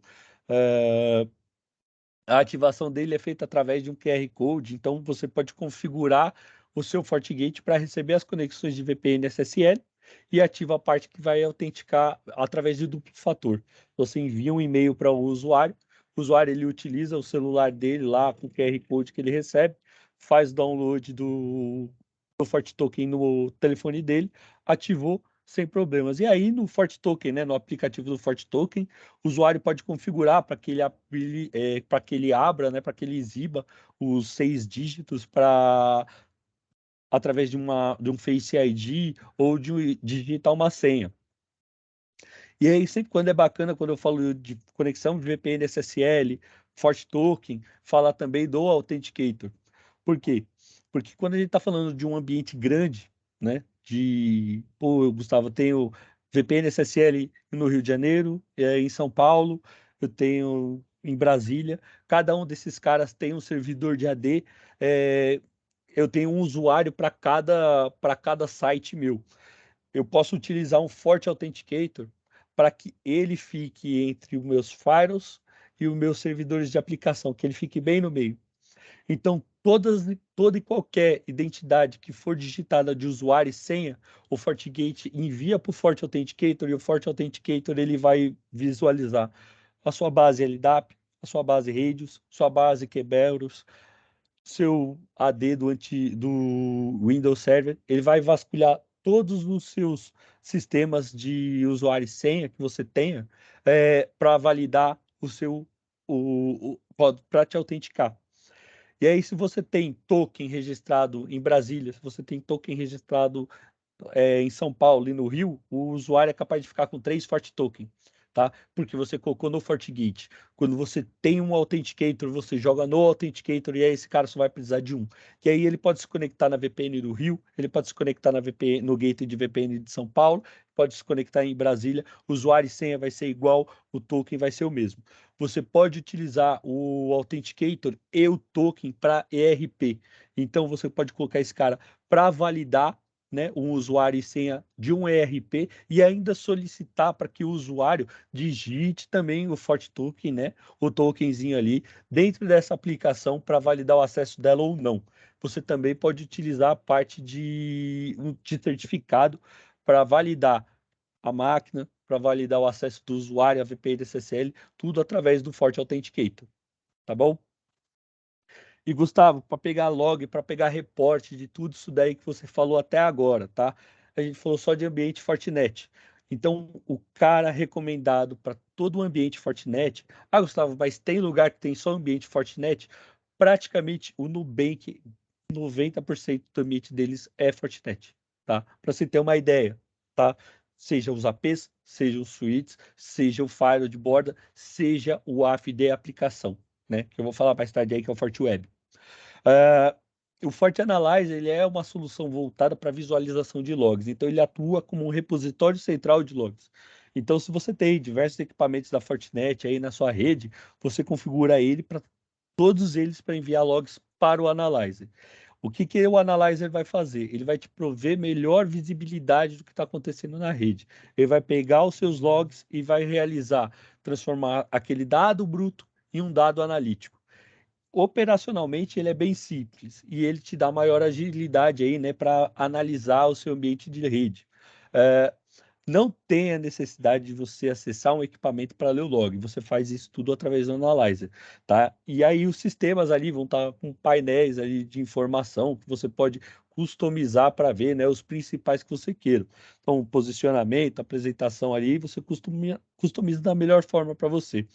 A ativação dele é feita através de um QR Code, então você pode configurar o seu FortiGate para receber as conexões de VPN SSL e ativa a parte que vai autenticar através de duplo fator. Você envia um e-mail para o usuário ele utiliza o celular dele lá com o QR Code que ele recebe, faz download do FortiToken no telefone dele, ativou sem problemas. E aí no FortiToken, né, no aplicativo do FortiToken, o usuário pode configurar para que ele abra, né, para que ele exiba os 6 dígitos para através de um Face ID ou de digitar uma senha. E aí sempre quando é bacana, quando eu falo de conexão de VPN SSL, FortiToken, falar também do Authenticator. Por quê? Porque quando a gente está falando de um ambiente grande, né? Pô, Gustavo, eu tenho VPN SSL no Rio de Janeiro, em São Paulo, eu tenho em Brasília. Cada um desses caras tem um servidor de AD. Eu tenho um usuário para cada site meu. Eu posso utilizar um Forte Authenticator para que ele fique entre os meus firewalls e os meus servidores de aplicação, que ele fique bem no meio. Então, toda e qualquer identidade que for digitada de usuário e senha, o FortiGate envia para o Forte Authenticator e o Forte Authenticator ele vai visualizar a sua base LDAP, a sua base Radius, sua base Kerberos, seu AD do Windows Server, ele vai vasculhar todos os seus sistemas de usuário e senha que você tenha para validar para te autenticar. E aí, se você tem token registrado em Brasília, se você tem token registrado em São Paulo e no Rio, o usuário é capaz de ficar com 3 FortiToken, tá? Porque você colocou no FortiGate. Quando você tem um Authenticator, você joga no Authenticator e aí esse cara só vai precisar de um. E aí ele pode se conectar na VPN do Rio, ele pode se conectar no gateway de VPN de São Paulo, pode se conectar em Brasília, o usuário e senha vai ser igual, o token vai ser o mesmo. Você pode utilizar o Authenticator e o token para ERP. Então você pode colocar esse cara para validar, né, um usuário e senha de um ERP e ainda solicitar para que o usuário digite também o FortiToken, né, o tokenzinho ali dentro dessa aplicação para validar o acesso dela ou não. Você também pode utilizar a parte de certificado para validar a máquina, para validar o acesso do usuário, a VPN SSL, tudo através do Forte Authenticator, tá bom? E Gustavo, para pegar log, para pegar reporte de tudo isso daí que você falou até agora, tá? A gente falou só de ambiente Fortinet. Então, o cara recomendado para todo o ambiente Fortinet. Ah, Gustavo, mas tem lugar que tem só ambiente Fortinet? Praticamente o Nubank, 90% do ambiente deles é Fortinet, tá? Para você ter uma ideia, tá? Seja os APs, seja os suítes, seja o firewall de borda, seja o AFD aplicação, né? Que eu vou falar mais tarde aí, que é o FortiWeb. Ah, o FortiAnalyzer ele é uma solução voltada para visualização de logs, então ele atua como um repositório central de logs. Então, se você tem diversos equipamentos da Fortinet aí na sua rede, você configura ele para todos eles para enviar logs para o Analyzer. O que que o Analyzer vai fazer? Ele vai te prover melhor visibilidade do que está acontecendo na rede. Ele vai pegar os seus logs e vai transformar aquele dado bruto em um dado analítico. Operacionalmente ele é bem simples e ele te dá maior agilidade aí, né, para analisar o seu ambiente de rede. É, não tem a necessidade de você acessar um equipamento para ler o log, você faz isso tudo através do Analyzer, tá? E aí os sistemas ali vão estar com painéis ali de informação que você pode customizar para ver, né, os principais que você queira. Então, posicionamento, apresentação ali, você customiza da melhor forma para você.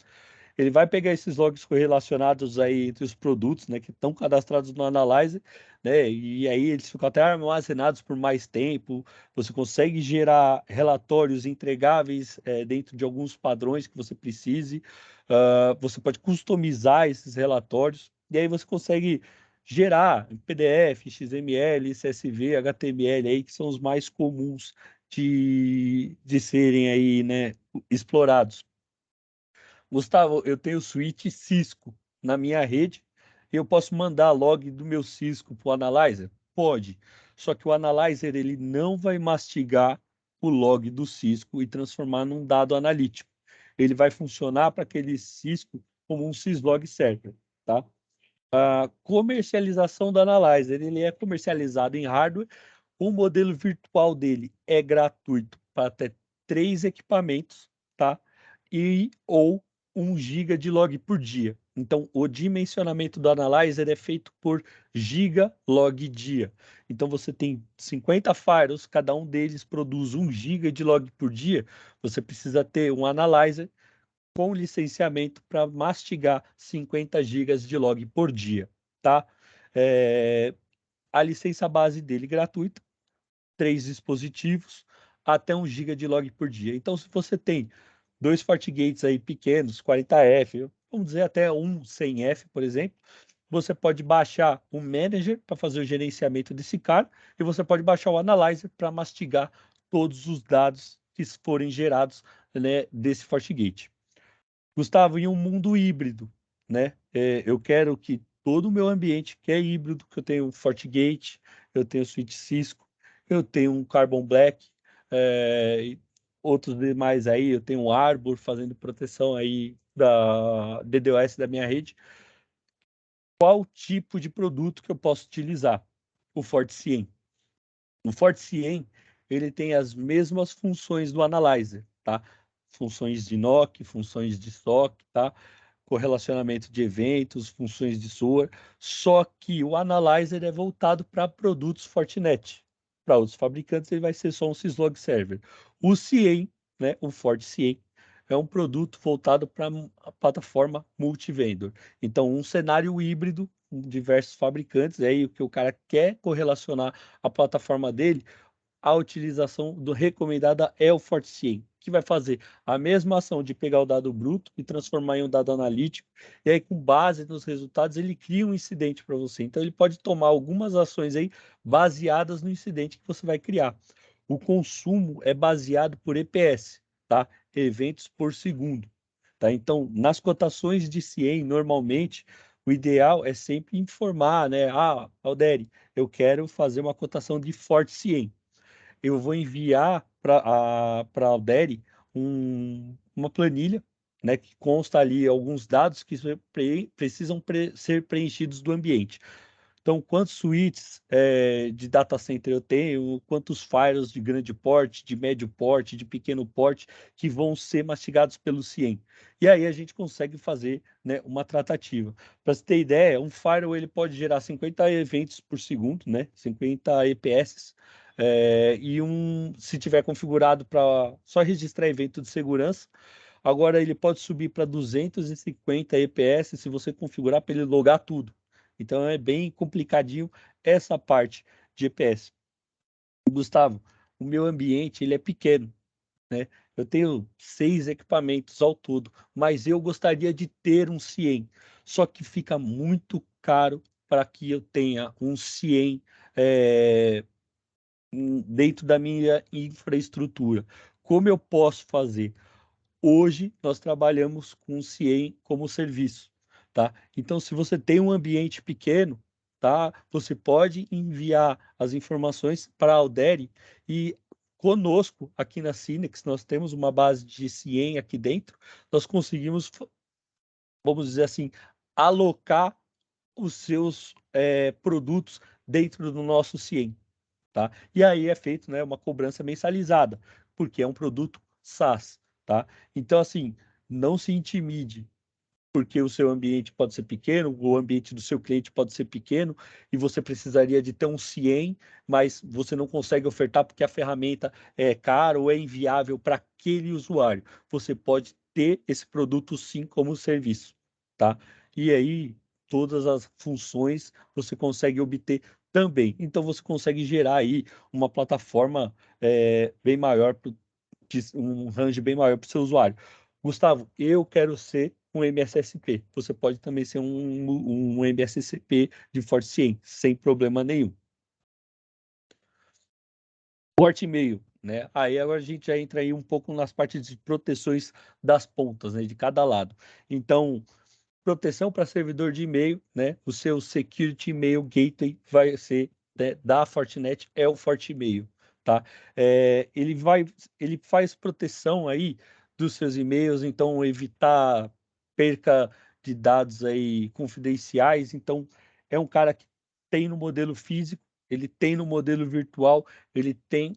Ele vai pegar esses logs correlacionados aí entre os produtos, né, que estão cadastrados no Analyzer, né, e aí eles ficam até armazenados por mais tempo. Você consegue gerar relatórios entregáveis dentro de alguns padrões que você precise. Você pode customizar esses relatórios e aí você consegue gerar em PDF, XML, CSV, HTML aí, que são os mais comuns de serem aí, né, explorados. Gustavo, eu tenho switch Cisco na minha rede e eu posso mandar log do meu Cisco para o Analyzer? Pode. Só que o Analyzer ele não vai mastigar o log do Cisco e transformar num dado analítico. Ele vai funcionar para aquele Cisco como um syslog server, tá? A comercialização do Analyzer, ele é comercializado em hardware. O modelo virtual dele é gratuito para até 3 equipamentos, tá? E ou 1 giga de log por dia. Então, o dimensionamento do Analyzer é feito por giga log dia. Então, você tem 50 firewalls, cada um deles produz 1 giga de log por dia. Você precisa ter um Analyzer com licenciamento para mastigar 50 gigas de log por dia, tá? A licença base dele gratuita, 3 dispositivos, até 1 GB de log por dia. Então, se você tem 2 FortiGates aí pequenos, 40F, vamos dizer até um 100F, por exemplo, você pode baixar o Manager para fazer o gerenciamento desse cara e você pode baixar o Analyzer para mastigar todos os dados que forem gerados, né, desse FortiGate. Gustavo, em um mundo híbrido, né? Eu quero que todo o meu ambiente, que é híbrido, que eu tenho FortiGate, eu tenho switch Cisco, eu tenho um Carbon Black, e outros demais aí, eu tenho um Arbor fazendo proteção aí da DDoS da minha rede. Qual tipo de produto que eu posso utilizar? O FortiCIEM. O FortiCIEM, ele tem as mesmas funções do Analyzer, tá? Funções de NOC, funções de SOC, tá? Correlacionamento de eventos, funções de SOAR, só que o Analyzer é voltado para produtos Fortinet. Para outros fabricantes, ele vai ser só um syslog server. O CIEM, né, o FortiCIEM, é um produto voltado para a plataforma multivendor. Então, um cenário híbrido com diversos fabricantes, aí o que o cara quer correlacionar a plataforma dele, a utilização do recomendada é o FortiCIEM, que vai fazer a mesma ação de pegar o dado bruto e transformar em um dado analítico, e aí com base nos resultados ele cria um incidente para você. Então ele pode tomar algumas ações aí baseadas no incidente que você vai criar. O consumo é baseado por EPS, tá? Eventos por segundo, tá? Então, nas cotações de CIEM, normalmente, o ideal é sempre informar, né? Ah, Alderi, eu quero fazer uma cotação de FortiCIEM. Eu vou enviar para a Alderi uma planilha, né, que consta ali alguns dados que precisam ser preenchidos do ambiente. Então, quantos switches de data center eu tenho, quantos firewalls de grande porte, de médio porte, de pequeno porte, que vão ser mastigados pelo CIEM. E aí a gente consegue fazer, né, uma tratativa. Para você ter ideia, um firewall ele pode gerar 50 eventos por segundo, né, 50 EPS, se tiver configurado para só registrar evento de segurança, agora ele pode subir para 250 EPS se você configurar para ele logar tudo. Então é bem complicadinho essa parte de EPS. Gustavo, o meu ambiente ele é pequeno, né? Eu tenho 6 equipamentos ao todo, mas eu gostaria de ter um CIEM, só que fica muito caro para que eu tenha um CIEM dentro da minha infraestrutura. Como eu posso fazer? Hoje nós trabalhamos com o CIEM como serviço, tá? Então, se você tem um ambiente pequeno, tá? Você pode enviar as informações para a Alderi e conosco aqui na Cinex, nós temos uma base de CIEM aqui dentro, nós conseguimos, vamos dizer assim, alocar os seus produtos dentro do nosso CIEM, tá? E aí é feito, né, uma cobrança mensalizada, porque é um produto SaaS, tá? Então, assim, não se intimide, porque o seu ambiente pode ser pequeno, o ambiente do seu cliente pode ser pequeno, e você precisaria de ter um CIEM, mas você não consegue ofertar porque a ferramenta é cara ou é inviável para aquele usuário. Você pode ter esse produto sim como serviço, tá? E aí, todas as funções você consegue obter também. Então, você consegue gerar aí uma plataforma bem maior, um range bem maior para o seu usuário. Gustavo, eu quero ser um MSSP. Você pode também ser um MSSP de FortiCIEM, sem problema nenhum. Porte e-mail, né? Aí agora a gente já entra aí um pouco nas partes de proteções das pontas, né? De cada lado. Então, proteção para servidor de e-mail, né? O seu Security Email Gateway vai ser, né, da Fortinet, é o FortiMail, tá? Ele faz proteção aí dos seus e-mails, então evitar perca de dados aí confidenciais. Então, é um cara que tem no modelo físico, ele tem no modelo virtual, ele tem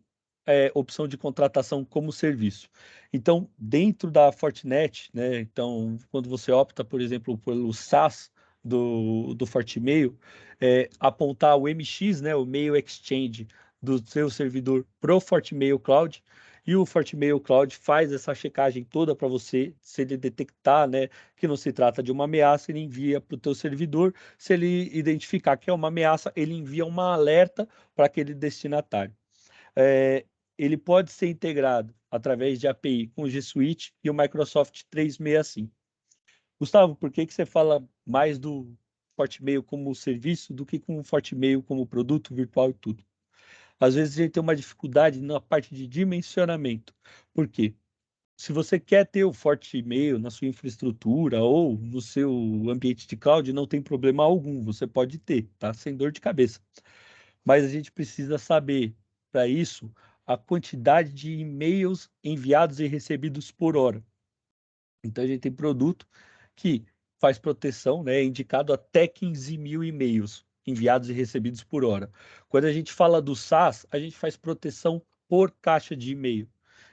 opção de contratação como serviço. Então, dentro da Fortinet, né, então, quando você opta, por exemplo, pelo SaaS do FortiMail, apontar o MX, né, o Mail Exchange do seu servidor pro FortiMail Cloud, e o FortiMail Cloud faz essa checagem toda para você. Se ele detectar, né, que não se trata de uma ameaça, ele envia para o teu servidor. Se ele identificar que é uma ameaça, ele envia uma alerta para aquele destinatário. É, ele pode ser integrado através de API com o G Suite e o Microsoft 365. Gustavo, por que você fala mais do FortiMail como serviço do que com o FortiMail como produto virtual e tudo? Às vezes a gente tem uma dificuldade na parte de dimensionamento. Por quê? Se você quer ter o FortiMail na sua infraestrutura ou no seu ambiente de cloud, não tem problema algum, você pode ter, tá? Sem dor de cabeça. Mas a gente precisa saber, para isso, a quantidade de e-mails enviados e recebidos por hora. Então, a gente tem produto que faz proteção, né? É indicado até 15 mil e-mails enviados e recebidos por hora. Quando a gente fala do SaaS, a gente faz proteção por caixa de e-mail.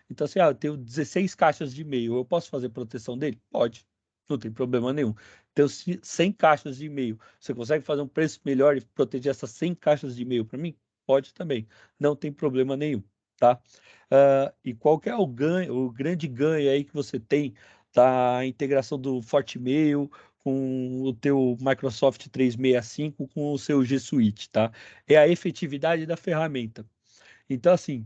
Então, assim, eu tenho 16 caixas de e-mail, eu posso fazer proteção dele? Pode, não tem problema nenhum. Tenho 100 caixas de e-mail, você consegue fazer um preço melhor e proteger essas 100 caixas de e-mail para mim? Pode também, não tem problema nenhum, tá? E qual que é o ganho, o grande ganho aí que você tem da integração do FortiMail com o teu Microsoft 365 com o seu G Suite, tá? É a efetividade da ferramenta. Então, assim,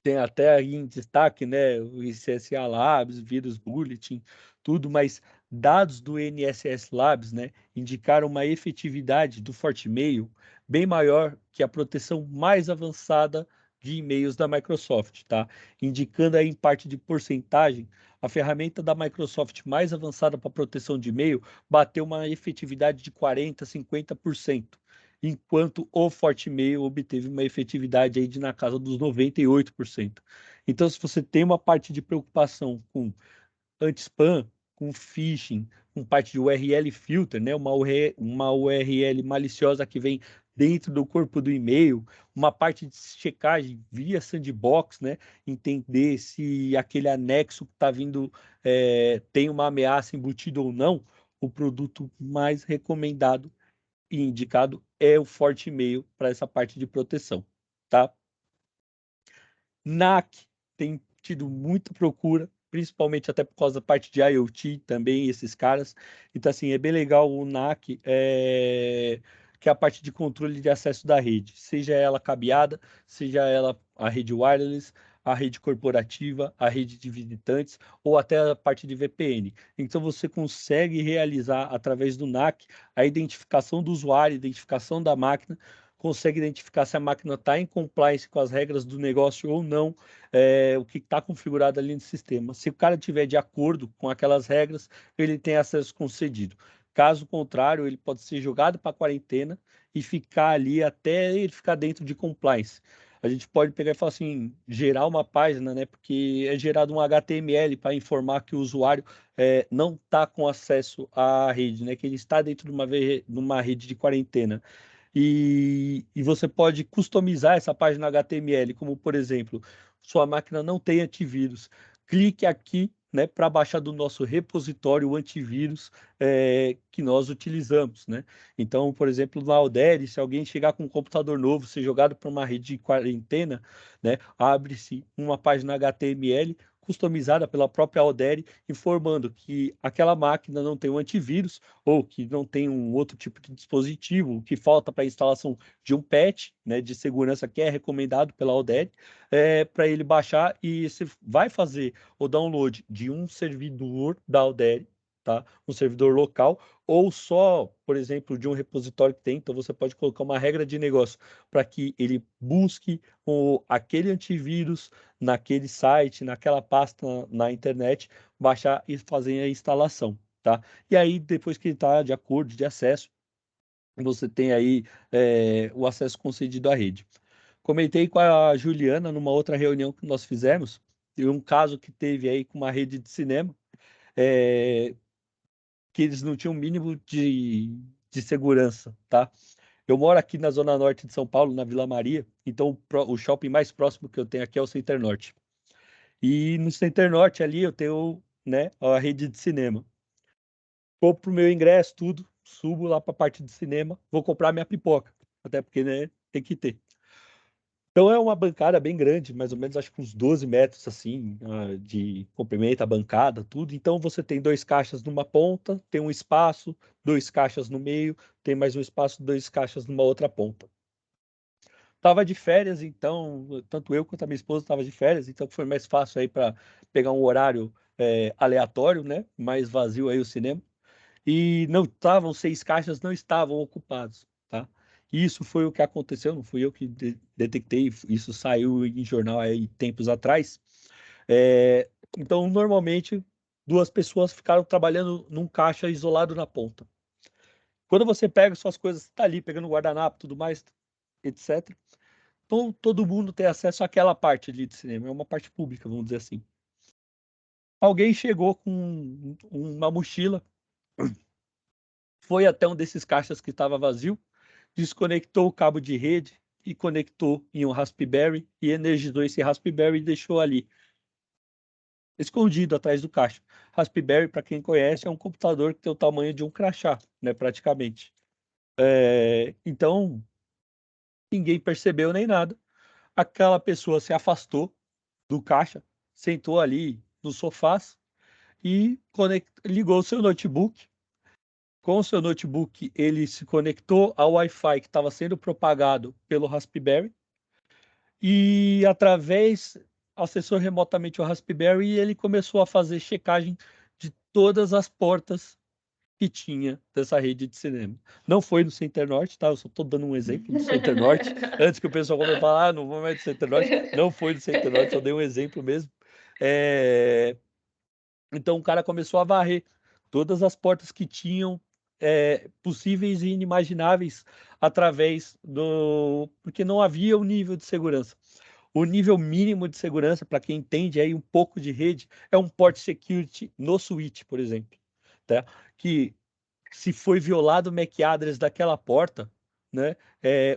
tem até aí em destaque, né, o ICSA Labs, Vírus Bulletin, tudo, mas dados do NSS Labs, né, indicaram uma efetividade do FortiMail bem maior que a proteção mais avançada de e-mails da Microsoft, tá? Indicando aí em parte de porcentagem, a ferramenta da Microsoft mais avançada para proteção de e-mail bateu uma efetividade de 40, 50%, enquanto o FortiMail obteve uma efetividade aí de na casa dos 98%. Então, se você tem uma parte de preocupação com anti-spam, com phishing, com parte de URL filter, né, uma URL maliciosa que vem dentro do corpo do e-mail, uma parte de checagem via sandbox, né, entender se aquele anexo que está vindo tem uma ameaça embutida ou não, o produto mais recomendado e indicado é o FortiMail para essa parte de proteção. tá? NAC tem tido muita procura, principalmente até por causa da parte de IoT também, esses caras. Então, assim, é bem legal o NAC, que é a parte de controle de acesso da rede, seja ela cabeada, seja ela a rede wireless, a rede corporativa, a rede de visitantes ou até a parte de VPN. Então, você consegue realizar, através do NAC, a identificação do usuário, identificação da máquina, consegue identificar se a máquina está em compliance com as regras do negócio ou não, o que está configurado ali no sistema. Se o cara tiver de acordo com aquelas regras, ele tem acesso concedido. Caso contrário, ele pode ser jogado para a quarentena e ficar ali até ele ficar dentro de compliance. A gente pode pegar e falar assim, gerar uma página, né? Porque é gerado um HTML para informar que o usuário não está com acesso à rede, né? Que ele está dentro de uma rede de quarentena. E você pode customizar essa página HTML, como por exemplo, sua máquina não tem antivírus. Clique aqui, né, para baixar do nosso repositório o antivírus que nós utilizamos, né? Então, por exemplo, na Alderi, se alguém chegar com um computador novo, ser jogado para uma rede de quarentena, né, abre-se uma página HTML customizada pela própria Alderi, informando que aquela máquina não tem um antivírus ou que não tem um outro tipo de dispositivo, que falta para a instalação de um patch, né, de segurança que é recomendado pela Alderi, para ele baixar, e você vai fazer o download de um servidor da Alderi, tá? Um servidor local, ou só, por exemplo, de um repositório que tem. Então você pode colocar uma regra de negócio para que ele busque aquele antivírus naquele site, naquela pasta na internet, baixar e fazer a instalação, tá? E aí, depois que ele está de acordo de acesso, você tem aí o acesso concedido à rede. Comentei com a Juliana numa outra reunião que nós fizemos, e um caso que teve aí com uma rede de cinema, que eles não tinham o mínimo de segurança, tá? Eu moro aqui na Zona Norte de São Paulo, na Vila Maria, então o shopping mais próximo que eu tenho aqui é o Center Norte. E no Center Norte ali eu tenho, né, a rede de cinema. Compro meu ingresso, tudo, subo lá para a parte de cinema, vou comprar minha pipoca, até porque, né, tem que ter. Então é uma bancada bem grande, mais ou menos, acho que uns 12 metros assim, de comprimento, a bancada, tudo. Então você tem 2 caixas numa ponta, tem um espaço, 2 caixas no meio, tem mais um espaço, 2 caixas numa outra ponta. Tava de férias, então, tanto eu quanto a minha esposa tava de férias, então foi mais fácil aí para pegar um horário aleatório, né? Mais vazio aí o cinema. E não estavam 6 caixas, não estavam ocupados, tá? Isso foi o que aconteceu, não fui eu que detectei, isso saiu em jornal aí tempos atrás. Então, normalmente, 2 pessoas ficaram trabalhando num caixa isolado na ponta. Quando você pega suas coisas, está ali pegando guardanapo, tudo mais, etc. Então, todo mundo tem acesso àquela parte ali de cinema, é uma parte pública, vamos dizer assim. Alguém chegou com uma mochila, foi até um desses caixas que estava vazio, desconectou o cabo de rede e conectou em um Raspberry e energizou esse Raspberry e deixou ali, escondido atrás do caixa. Raspberry, para quem conhece, é um computador que tem o tamanho de um crachá, né, praticamente. Então, ninguém percebeu nem nada. Aquela pessoa se afastou do caixa, sentou ali no sofá e ligou o seu notebook. Com o seu notebook, ele se conectou ao Wi-Fi que estava sendo propagado pelo Raspberry e, através, acessou remotamente o Raspberry e ele começou a fazer checagem de todas as portas que tinha dessa rede de cinema. Não foi no Center Norte, tá? Eu só estou dando um exemplo do Center Norte, antes que o pessoal comece a falar, não vou mais do Center Norte. Não foi no Center Norte, só dei um exemplo mesmo. Então o cara começou a varrer todas as portas que tinham possíveis e inimagináveis através do... Porque não havia o nível de segurança. O nível mínimo de segurança, para quem entende aí um pouco de rede, é um port security no switch, por exemplo, tá? Que se foi violado o MAC address daquela porta, né,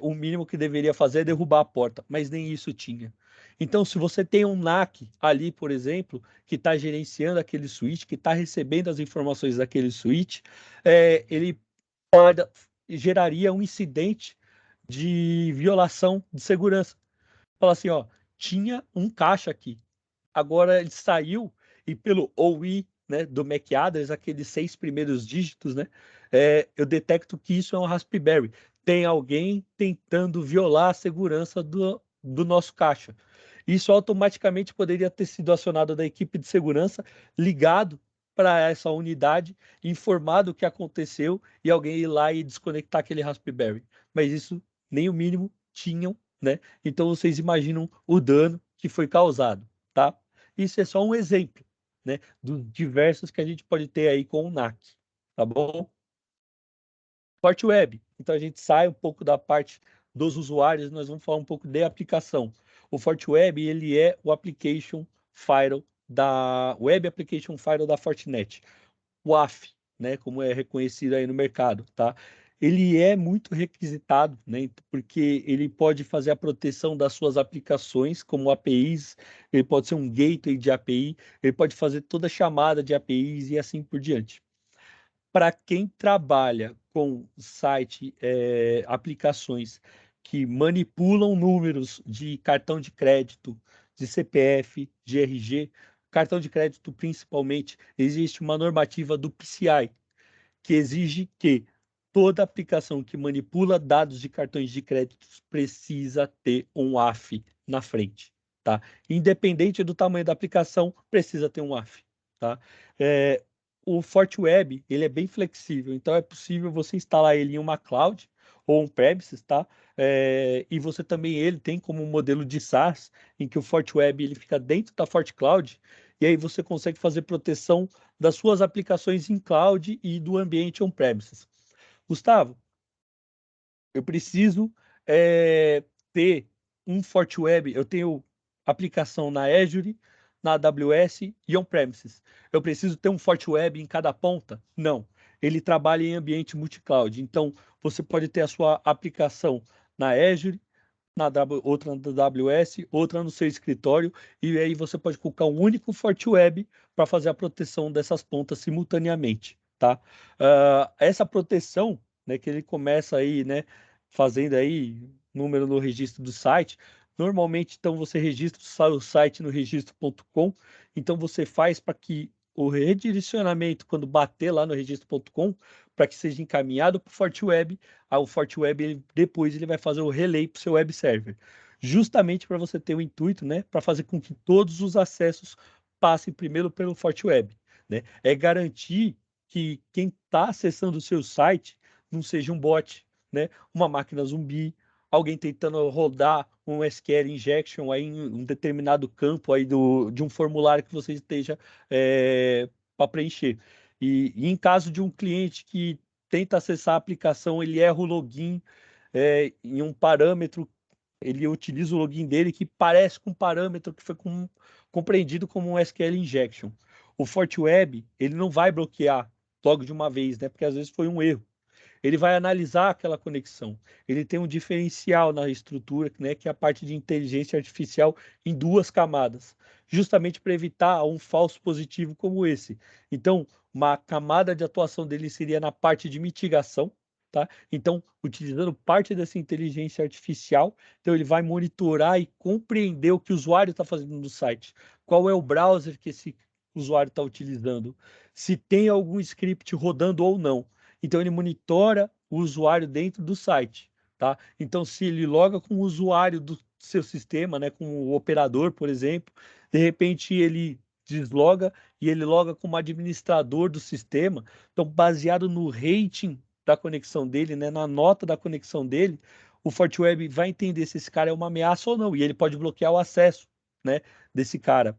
o mínimo que deveria fazer é derrubar a porta, mas nem isso tinha. Então, se você tem um NAC ali, por exemplo, que está gerenciando aquele switch, que está recebendo as informações daquele switch, ele geraria um incidente de violação de segurança. fala assim, ó, tinha um caixa aqui. Agora ele saiu e pelo OI, né, do MAC address, aqueles 6 primeiros dígitos, né, eu detecto que isso é um Raspberry. Tem alguém tentando violar a segurança do nosso caixa. Isso automaticamente poderia ter sido acionado da equipe de segurança, ligado para essa unidade, informado o que aconteceu e alguém ir lá e desconectar aquele Raspberry. Mas isso nem o mínimo tinham, né? Então vocês imaginam o dano que foi causado, tá? Isso é só um exemplo, né, dos diversos que a gente pode ter aí com o NAC, tá bom? FortiWeb. Então a gente sai um pouco da parte dos usuários, nós vamos falar um pouco de aplicação. O FortiWeb, ele é o application firewall da Web Application Firewall da Fortinet, WAF, né, como é reconhecido aí no mercado, tá? Ele é muito requisitado, né, porque ele pode fazer a proteção das suas aplicações, como APIs, ele pode ser um gateway de API, ele pode fazer toda chamada de APIs e assim por diante. Para quem trabalha com site, aplicações que manipulam números de cartão de crédito, de CPF, de RG, cartão de crédito principalmente, existe uma normativa do PCI, que exige que toda aplicação que manipula dados de cartões de crédito precisa ter um AF na frente, tá? Independente do tamanho da aplicação, precisa ter um AF, tá? O FortiWeb, ele é bem flexível, então é possível você instalar ele em uma cloud ou on-premises, tá? E você também, ele tem como um modelo de SaaS, em que o FortiWeb ele fica dentro da FortiCloud, e aí você consegue fazer proteção das suas aplicações em cloud e do ambiente on-premises. Gustavo, eu preciso ter um FortiWeb, eu tenho aplicação na Azure, na AWS e on-premises. Eu preciso ter um FortiWeb em cada ponta? Não. Ele trabalha em ambiente multi-cloud. Então, você pode ter a sua aplicação na Azure, outra na AWS, outra no seu escritório, e aí você pode colocar um único FortiWeb para fazer a proteção dessas pontas simultaneamente, tá? Essa proteção, né, que ele começa aí, né, fazendo aí número no registro do site, normalmente, então, você registra o site no registro.com, então você faz para que o redirecionamento, quando bater lá no registro.com, para que seja encaminhado para o FortiWeb, o FortiWeb depois ele vai fazer o relay para o seu web server, justamente para você ter o intuito, né, para fazer com que todos os acessos passem primeiro pelo FortiWeb, né? É garantir que quem está acessando o seu site não seja um bot, né, uma máquina zumbi, alguém tentando rodar um SQL injection aí em um determinado campo aí de um formulário que você esteja para preencher. E em caso de um cliente que tenta acessar a aplicação, ele erra o login em um parâmetro, ele utiliza o login dele que parece com um parâmetro que foi compreendido como um SQL injection. O FortiWeb, ele não vai bloquear logo de uma vez, né? Porque às vezes foi um erro. Ele vai analisar aquela conexão. Ele tem um diferencial na estrutura, né, que é a parte de inteligência artificial em 2 camadas, justamente para evitar um falso positivo como esse. Então, uma camada de atuação dele seria na parte de mitigação, tá? Então, utilizando parte dessa inteligência artificial, então ele vai monitorar e compreender o que o usuário está fazendo no site, qual é o browser que esse usuário está utilizando, se tem algum script rodando ou não. Então ele monitora o usuário dentro do site, tá? Então se ele loga com o usuário do seu sistema, né, com o operador, por exemplo, de repente ele desloga e ele loga como administrador do sistema. Então, baseado no rating da conexão dele, né, na nota da conexão dele, o FortiWeb vai entender se esse cara é uma ameaça ou não, e ele pode bloquear o acesso, né, desse cara.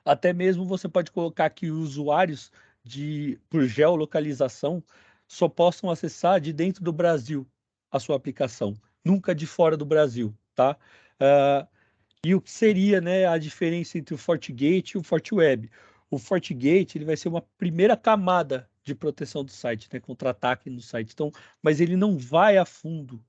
Até mesmo você pode colocar que os usuários por geolocalização só possam acessar de dentro do Brasil a sua aplicação, nunca de fora do Brasil, tá? Ah, e o que seria, né, a diferença entre o FortiGate e o FortiWeb? O FortiGate ele vai ser uma primeira camada de proteção do site, né, contra-ataque no site. Então, mas ele não vai a fundo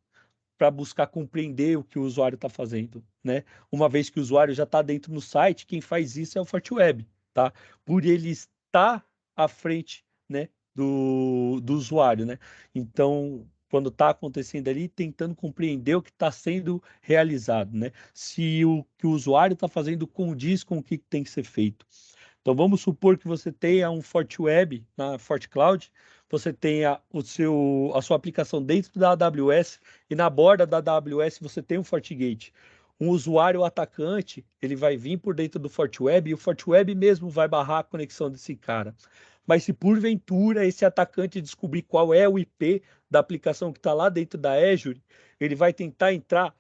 para buscar compreender o que o usuário está fazendo, né? Uma vez que o usuário já está dentro no site, quem faz isso é o FortiWeb, tá? Por ele estar à frente, né, do usuário, né? Então, quando está acontecendo ali, tentando compreender o que está sendo realizado, né? Se o que o usuário está fazendo condiz com o que tem que ser feito. Então, vamos supor que você tenha um FortiWeb na FortiCloud, você tenha a sua aplicação dentro da AWS e na borda da AWS você tem um FortiGate. Um usuário atacante, ele vai vir por dentro do FortiWeb e o FortiWeb mesmo vai barrar a conexão desse cara. Mas se porventura esse atacante descobrir qual é o IP da aplicação que está lá dentro da Azure, ele vai tentar entrar,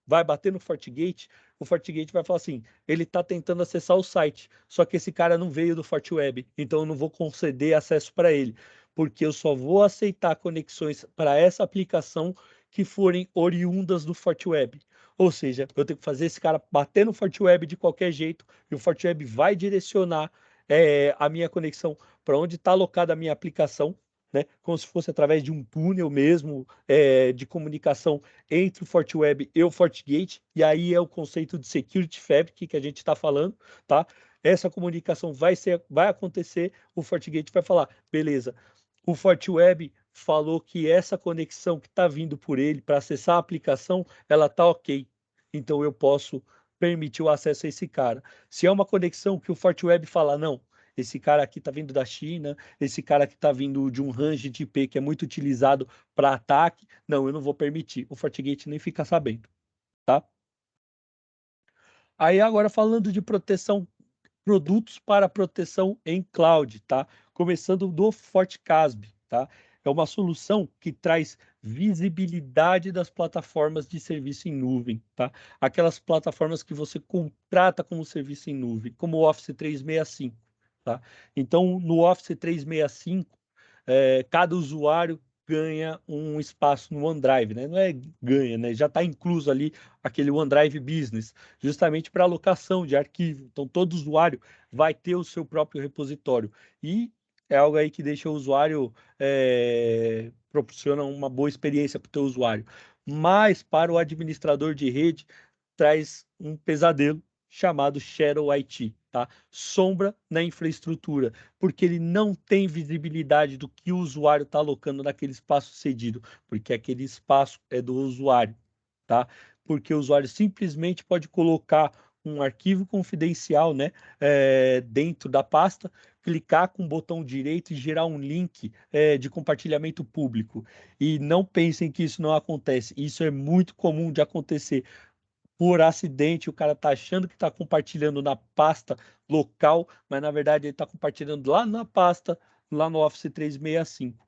vai bater no FortiGate, o FortiGate vai falar assim, ele está tentando acessar o site, só que esse cara não veio do FortiWeb, então eu não vou conceder acesso para ele, porque eu só vou aceitar conexões para essa aplicação que forem oriundas do FortiWeb. Ou seja, eu tenho que fazer esse cara bater no FortiWeb de qualquer jeito, e o FortiWeb vai direcionar a minha conexão para onde está alocada a minha aplicação, né? Como se fosse através de um túnel mesmo de comunicação entre o FortiWeb e o FortiGate, e aí é o conceito de Security Fabric que a gente está falando, tá? Essa comunicação vai acontecer, o FortiGate vai falar, beleza, o FortiWeb falou que essa conexão que está vindo por ele para acessar a aplicação, ela está ok. Então eu posso permitir o acesso a esse cara. Se é uma conexão que o FortiWeb fala, não, esse cara aqui está vindo da China, esse cara aqui está vindo de um range de IP que é muito utilizado para ataque, não, eu não vou permitir. O FortiGate nem fica sabendo, tá? Aí agora falando de proteção, produtos para proteção em cloud, tá? Começando do FortiCASB, tá? É uma solução que traz visibilidade das plataformas de serviço em nuvem, tá? Aquelas plataformas que você contrata como serviço em nuvem, como o Office 365, tá? Então, no Office 365, cada usuário ganha um espaço no OneDrive, né? Não é ganha, né? Já está incluso ali aquele OneDrive Business, justamente para alocação de arquivo. Então, todo usuário vai ter o seu próprio repositório. E é algo aí que deixa o usuário, proporciona uma boa experiência para o teu usuário. Mas para o administrador de rede, traz um pesadelo chamado Shadow IT, tá? Sombra na infraestrutura, porque ele não tem visibilidade do que o usuário está alocando naquele espaço cedido, porque aquele espaço é do usuário, tá? Porque o usuário simplesmente pode colocar um arquivo confidencial, né, dentro da pasta, clicar com o botão direito e gerar um link de compartilhamento público. E não pensem que isso não acontece. Isso é muito comum de acontecer. Por acidente, o cara tá achando que está compartilhando na pasta local, mas na verdade ele está compartilhando lá na pasta, lá no Office 365.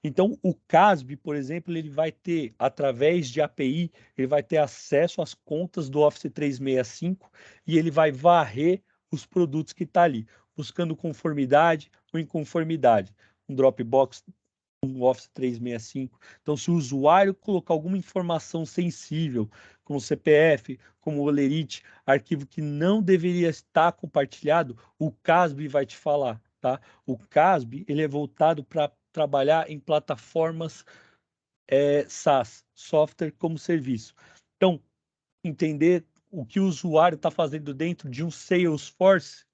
Então, o CASB, por exemplo, ele vai ter, através de API, ele vai ter acesso às contas do Office 365 e ele vai varrer os produtos que está ali, buscando conformidade ou inconformidade. Um Dropbox, um Office 365. Então, se o usuário colocar alguma informação sensível, como CPF, como Olerite, arquivo que não deveria estar compartilhado, o CASB vai te falar, tá? O CASB, ele é voltado para trabalhar em plataformas SaaS, software como serviço. Então, entender o que o usuário está fazendo dentro de um Salesforce,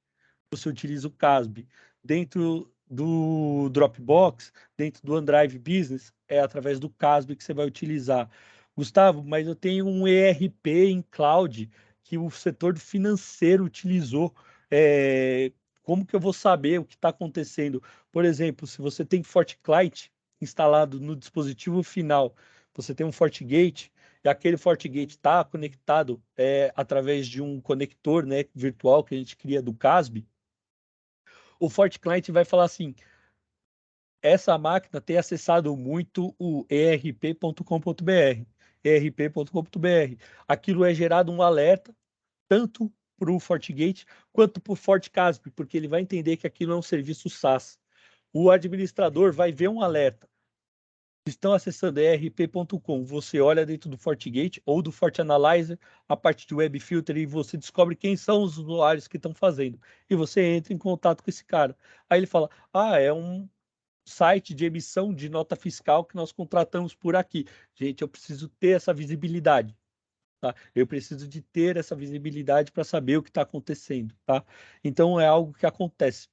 você utiliza o CASB. Dentro do Dropbox, dentro do OneDrive Business, é através do CASB que você vai utilizar. Gustavo, mas eu tenho um ERP em cloud que o setor financeiro utilizou. Como que eu vou saber o que está acontecendo? Por exemplo, se você tem FortiClient instalado no dispositivo final, você tem um FortiGate, e aquele FortiGate está conectado através de um conector, né, virtual que a gente cria do CASB, o FortiClient vai falar assim, essa máquina tem acessado muito o erp.com.br, erp.com.br. Aquilo é gerado um alerta, tanto para o FortiGate quanto para o FortiCASB, porque ele vai entender que aquilo é um serviço SaaS. O administrador vai ver um alerta. Estão acessando erp.com. Você olha dentro do FortiGate ou do FortiAnalyzer, a parte de Web Filter, e você descobre quem são os usuários que estão fazendo. E você entra em contato com esse cara. Aí ele fala, é um site de emissão de nota fiscal que nós contratamos por aqui. Gente, eu preciso ter essa visibilidade. Tá? Eu preciso de ter essa visibilidade para saber o que está acontecendo. Tá? Então, é algo que acontece.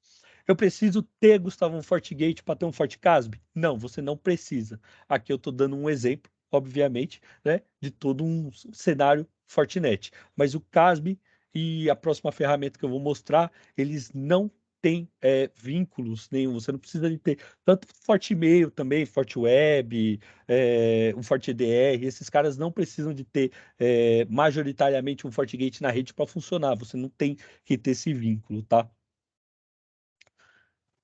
Eu preciso ter, Gustavo, um FortiGate para ter um FortiCasb? Não, você não precisa. Aqui eu estou dando um exemplo, obviamente, né, de todo um cenário Fortinet. Mas o Casb e a próxima ferramenta que eu vou mostrar, eles não têm vínculos nenhum. Você não precisa de ter tanto FortiMail também, FortiWeb, o FortiEDR. Esses caras não precisam de ter majoritariamente um FortiGate na rede para funcionar. Você não tem que ter esse vínculo, tá?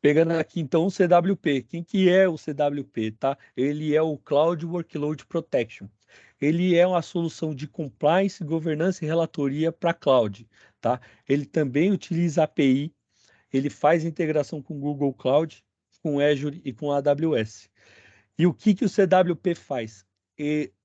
Pegando aqui então o CWP. Quem que é o CWP, tá? Ele é o Cloud Workload Protection. Ele é uma solução de compliance, governança e relatoria para cloud, tá? Ele também utiliza API, ele faz integração com Google Cloud, com Azure e com AWS. E o que o CWP faz?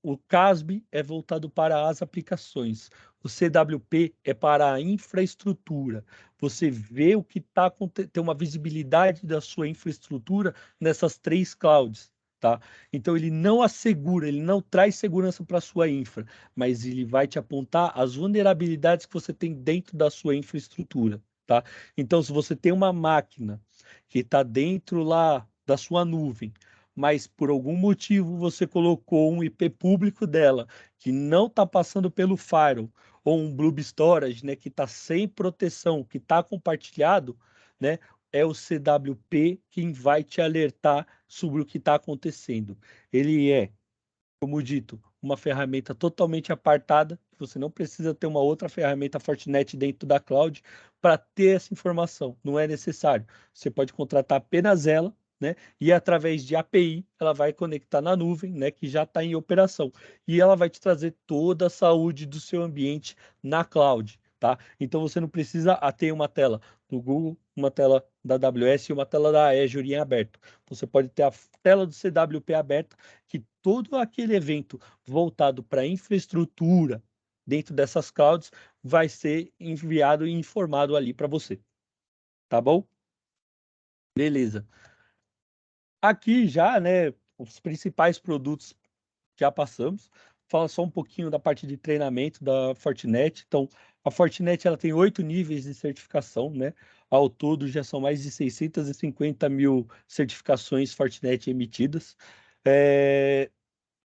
O CASB é voltado para as aplicações. O CWP é para a infraestrutura. Você vê o que está acontecendo, tem uma visibilidade da sua infraestrutura nessas 3 clouds. Tá? Então ele não assegura, ele não traz segurança para a sua infra, mas ele vai te apontar as vulnerabilidades que você tem dentro da sua infraestrutura. Tá? Então, se você tem uma máquina que está dentro lá da sua nuvem, mas por algum motivo você colocou um IP público dela que não está passando pelo firewall, ou um Blue Storage, né, que está sem proteção, que está compartilhado, né, é o CWP quem vai te alertar sobre o que está acontecendo. Ele é, como dito, uma ferramenta totalmente apartada. Você não precisa ter uma outra ferramenta Fortinet dentro da cloud para ter essa informação. Não é necessário. Você pode contratar apenas ela, né? E através de API, ela vai conectar na nuvem, né? Que já está em operação. E ela vai te trazer toda a saúde do seu ambiente na cloud, tá? Então você não precisa ter uma tela do Google, uma tela da AWS e uma tela da Azure em aberto. Você pode ter a tela do CWP aberta, que todo aquele evento voltado para infraestrutura dentro dessas clouds vai ser enviado e informado ali para você. Tá bom? Beleza. Aqui já, né, os principais produtos já passamos. Fala só um pouquinho da parte de treinamento da Fortinet. Então, a Fortinet ela tem 8 níveis de certificação, né? Ao todo já são mais de 650 mil certificações Fortinet emitidas.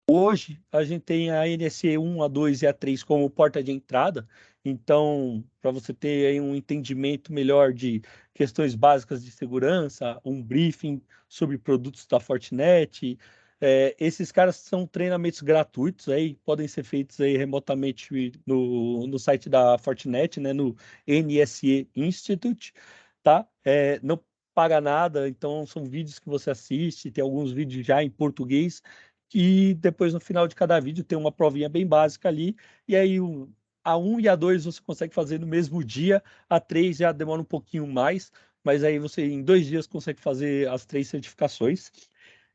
Hoje, a gente tem a NSE 1, a 2 e a 3 como porta de entrada. Então, para você ter aí um entendimento melhor de questões básicas de segurança, um briefing sobre produtos da Fortinet. Esses caras são treinamentos gratuitos, aí, podem ser feitos aí remotamente no site da Fortinet, né, no NSE Institute, tá? Não paga nada, então são vídeos que você assiste, tem alguns vídeos já em português, e depois no final de cada vídeo tem uma provinha bem básica ali, e aí a 1 e a 2 você consegue fazer no mesmo dia, a 3 já demora um pouquinho mais, mas aí você em 2 dias consegue fazer as 3 certificações.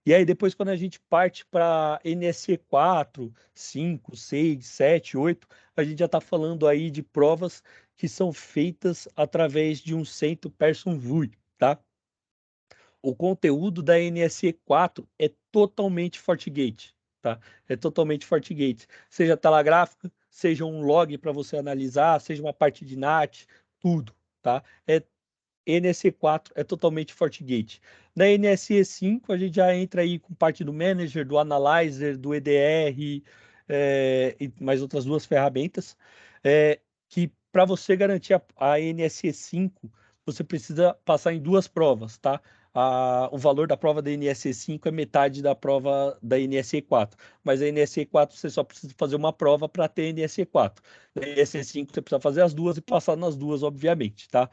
E aí depois quando a gente parte para NSE 4, 5, 6, 7, 8, a gente já está falando aí de provas que são feitas através de um centro Person View, tá? O conteúdo da NSE 4 é totalmente FortiGate, tá? É totalmente FortiGate. Seja tela gráfica, seja um log para você analisar, seja uma parte de NAT, tudo, tá? NSE 4 é totalmente FortiGate. Na NSE 5 a gente já entra aí com parte do Manager, do Analyzer, do EDR, e mais outras 2 ferramentas, que para você garantir a NSE 5, você precisa passar em 2 provas, tá? O valor da prova da NSE 5 é metade da prova da NSE 4, mas a NSE 4 você só precisa fazer uma prova para ter NSE 4. Na NSE 5 você precisa fazer as 2 e passar nas 2, obviamente, tá?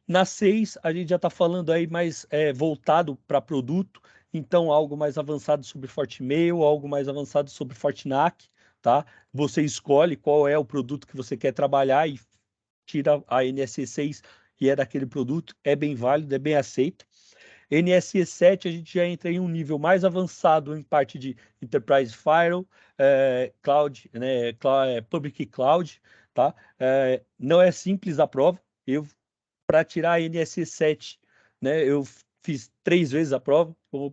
Na 6, a gente já está falando aí mais voltado para produto, então algo mais avançado sobre Fortimail, algo mais avançado sobre Fortinac, tá? Você escolhe qual é o produto que você quer trabalhar e tira a NSE 6 e é daquele produto, é bem válido, é bem aceito. NSE 7 a gente já entra em um nível mais avançado em parte de Enterprise Firewall, Cloud, né, Public Cloud, tá? Não é simples a prova, para tirar a NSE 7, né, eu fiz 3 vezes a prova, eu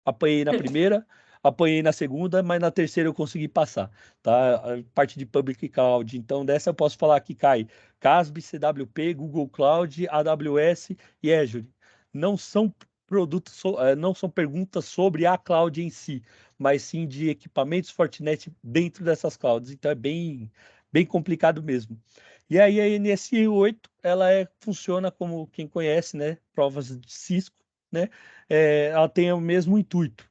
apanhei na primeira, apanhei na segunda, mas na terceira eu consegui passar, tá? A parte de Public Cloud. Então, dessa eu posso falar que cai CASB, CWP, Google Cloud, AWS e Azure. não são não são perguntas sobre a cloud em si, mas sim de equipamentos Fortinet dentro dessas clouds. Então é bem complicado mesmo. E aí a NSE 8, funciona como quem conhece, né? Provas de Cisco, né? Ela tem o mesmo intuito.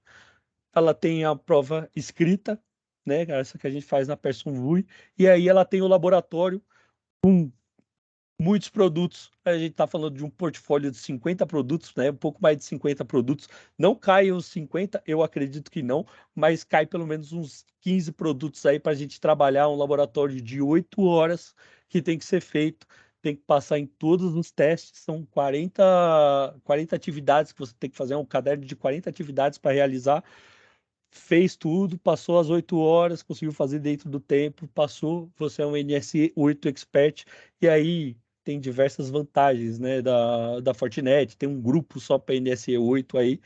Ela tem a prova escrita, né? Essa que a gente faz na Person vui, e aí ela tem o laboratório com muitos produtos. A gente está falando de um portfólio de 50 produtos, né? Um pouco mais de 50 produtos. Não cai os 50, eu acredito que não, mas cai pelo menos uns 15 produtos aí para a gente trabalhar um laboratório de 8 horas que tem que ser feito. Tem que passar em todos os testes, são 40 atividades que você tem que fazer, um caderno de 40 atividades para realizar. Fez tudo, passou as 8 horas, conseguiu fazer dentro do tempo, passou, você é um NSE 8 Expert, e aí tem diversas vantagens, né, da Fortinet, tem um grupo só para NSE 8 aí,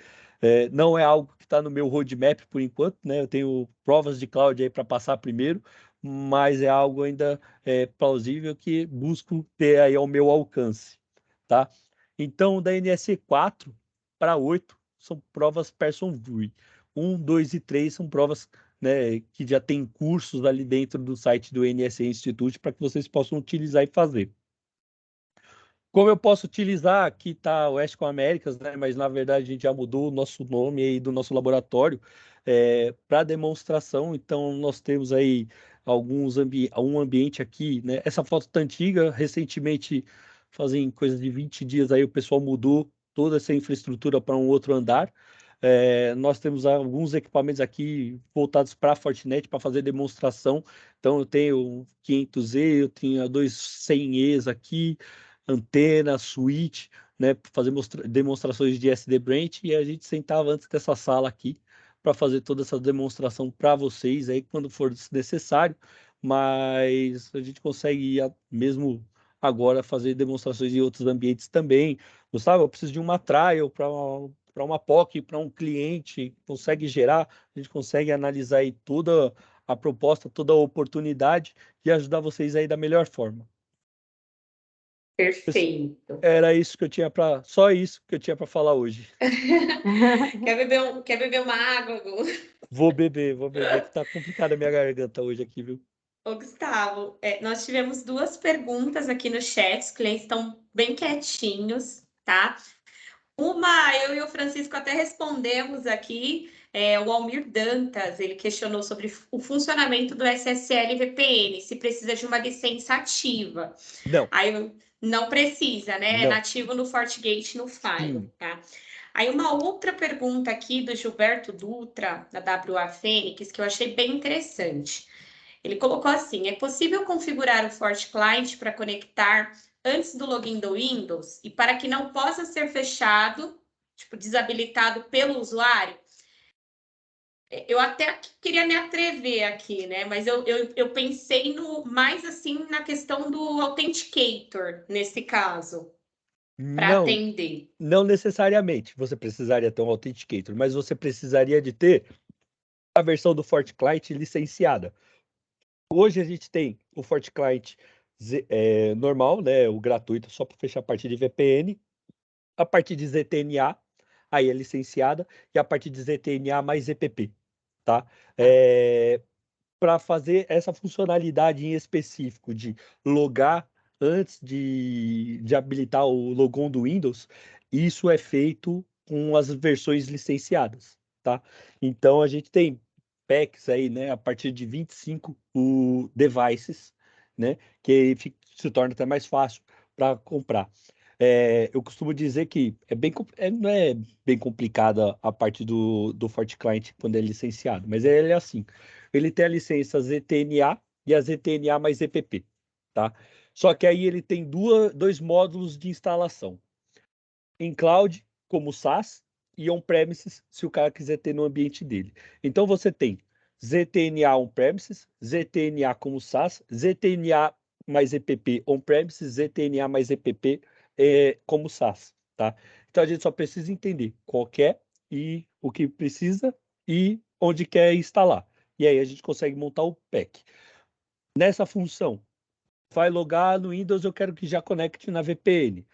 não é algo que está no meu roadmap por enquanto, né, eu tenho provas de cloud aí para passar primeiro, mas é algo ainda plausível que busco ter aí ao meu alcance, tá? Então, da NSE 4 para 8 são provas Person vui. 1, 2 e 3 são provas, né, que já tem cursos ali dentro do site do NSE Institute para que vocês possam utilizar e fazer. Como eu posso utilizar? Aqui está o Escom Américas, né, mas na verdade a gente já mudou o nosso nome aí do nosso laboratório para demonstração. Então nós temos aí um ambiente aqui, né? Essa foto está antiga, recentemente, fazem coisa de 20 dias aí o pessoal mudou toda essa infraestrutura para um outro andar. Nós temos alguns equipamentos aqui voltados para a Fortinet para fazer demonstração. Então eu tenho um 500E, eu tenho dois 100Es aqui, antena, switch, né, para fazer demonstrações de SD Branch, e a gente sentava antes dessa sala aqui para fazer toda essa demonstração para vocês aí quando for necessário, mas a gente consegue mesmo agora fazer demonstrações em outros ambientes também. Gustavo, eu preciso de uma trial para uma POC, para um cliente, consegue gerar, a gente consegue analisar aí toda a proposta, toda a oportunidade e ajudar vocês aí da melhor forma. Perfeito. Era isso que eu tinha só isso que eu tinha para falar hoje. Quer beber uma água, Gu? Vou beber, que tá complicada a minha garganta hoje aqui, viu? Ô, Gustavo, nós tivemos duas perguntas aqui no chat, os clientes estão bem quietinhos, tá? Uma, eu e o Francisco até respondemos aqui, o Almir Dantas, ele questionou sobre o funcionamento do SSL VPN, se precisa de uma licença ativa. Não. Aí não precisa, né? Não. É nativo no FortiGate no File, tá? Aí uma outra pergunta aqui do Gilberto Dutra, da WA Fênix, que eu achei bem interessante. Ele colocou assim: é possível configurar o FortiClient para conectar antes do login do Windows e para que não possa ser fechado, tipo, desabilitado pelo usuário? Eu até queria me atrever aqui, né? Mas eu pensei mais assim na questão do Authenticator, nesse caso, para Não, atender. não necessariamente você precisaria ter um Authenticator, mas você precisaria de ter a versão do FortiClient licenciada. Hoje a gente tem o FortiClient normal, né, o gratuito, só para fechar a parte de VPN, a parte de ZTNA, aí é licenciada, e a parte de ZTNA mais EPP, tá? Para fazer essa funcionalidade em específico de logar antes de habilitar o logon do Windows, isso é feito com as versões licenciadas, tá? Então a gente tem packs aí, né, a partir de 25 devices, né, que se torna até mais fácil para comprar. Eu costumo dizer que não é bem complicada a parte do FortiClient quando é licenciado, mas ele é assim. Ele tem a licença ZTNA e a ZTNA mais EPP, tá? Só que aí ele tem dois módulos de instalação. Em cloud, como SaaS, e on-premises, se o cara quiser ter no ambiente dele. Então você tem ZTNA on-premises, ZTNA como SaaS, ZTNA mais EPP on-premises, ZTNA mais EPP como SaaS, tá? Então a gente só precisa entender qual é e o que precisa e onde quer instalar. E aí a gente consegue montar o pack. Nessa função, vai logar no Windows, eu quero que já conecte na VPN.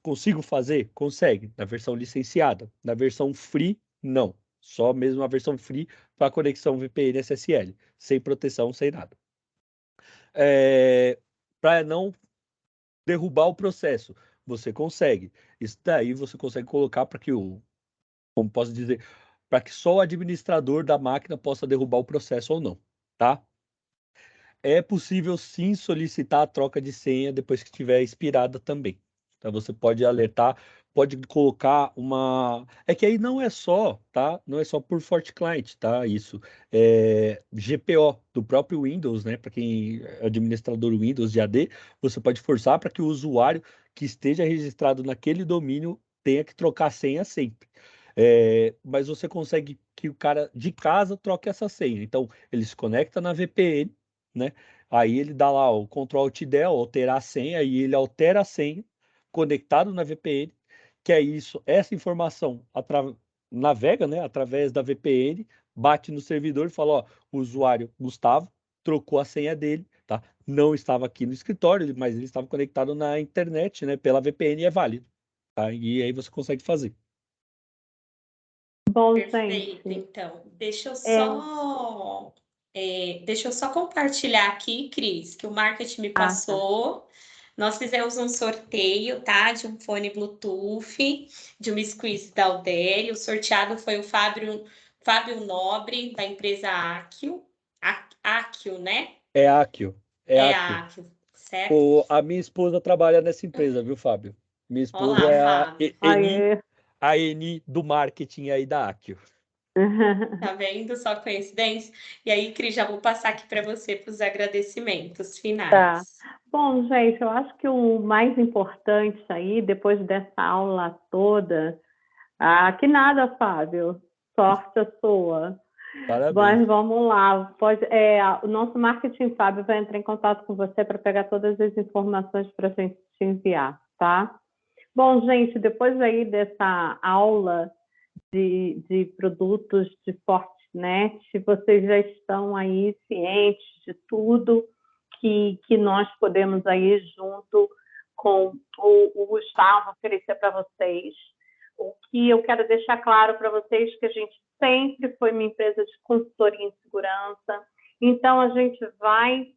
Consigo fazer? Consegue. Na versão licenciada. Na versão free, não. Só mesmo a versão free para conexão VPN SSL. Sem proteção, sem nada. Para não derrubar o processo, você consegue. Isso daí você consegue colocar para que como posso dizer, para que só o administrador da máquina possa derrubar o processo ou não, tá? É possível sim solicitar a troca de senha depois que estiver expirada também. Então você pode alertar, pode colocar uma. É que aí não é só, tá? Não é só por FortiClient, tá? Isso. GPO do próprio Windows, né? Para quem é administrador Windows de AD, você pode forçar para que o usuário que esteja registrado naquele domínio tenha que trocar a senha sempre. Mas você consegue que o cara de casa troque essa senha. Então, ele se conecta na VPN, né? Aí ele dá lá o Ctrl Alt Del, alterar a senha, e ele altera a senha conectado na VPN, que é isso, essa informação navega, né, através da VPN, bate no servidor e fala, ó, o usuário Gustavo trocou a senha dele, tá? Não estava aqui no escritório, mas ele estava conectado na internet, né, pela VPN, e é válido, tá? E aí você consegue fazer. Bom, Perfeito, gente. então. Deixa eu só compartilhar aqui, Cris, que o marketing me passou. Tá. Nós fizemos um sorteio, tá? De um fone Bluetooth, de uma squeeze da Alderi. O sorteado foi o Fábio Nobre, da empresa Accio. Accio, né? É Accio. Accio, certo? A minha esposa trabalha nessa empresa, viu, Fábio? Minha esposa Olá, é Fábio. a Eni do marketing aí da Accio. Tá vendo? Só coincidência? E aí, Cris, já vou passar aqui para você para os agradecimentos finais. Tá. Bom, gente, eu acho que o mais importante aí, depois dessa aula toda, que nada, Fábio, sorte a sua. Parabéns. Mas vamos lá. O nosso marketing, Fábio, vai entrar em contato com você para pegar todas as informações para a gente te enviar, tá? Bom, gente, depois aí dessa aula de produtos de Fortinet, vocês já estão aí cientes de tudo que nós podemos aí, junto com o Gustavo, oferecer para vocês. O que eu quero deixar claro para vocês que a gente sempre foi uma empresa de consultoria em segurança, então a gente vai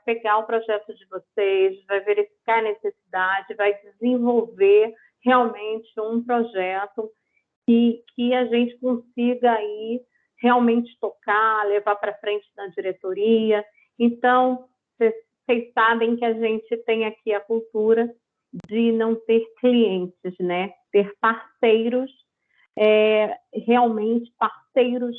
pegar o projeto de vocês, vai verificar a necessidade, vai desenvolver realmente um projeto que a gente consiga aí realmente tocar, levar para frente na diretoria. Então, vocês sabem que a gente tem aqui a cultura de não ter clientes, né? Ter parceiros, realmente parceiros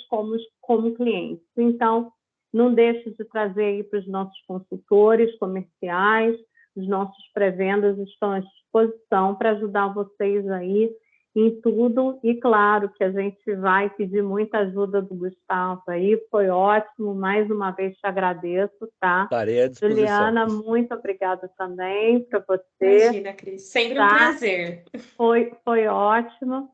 como clientes. Então, não deixe de trazer aí para os nossos consultores comerciais, os nossos pré-vendas estão à disposição para ajudar vocês aí em tudo, e claro que a gente vai pedir muita ajuda do Gustavo aí, foi ótimo, mais uma vez te agradeço, tá? Estarei à disposição. Juliana, muito obrigada também para você. Imagina, Cris, sempre um prazer. Foi ótimo,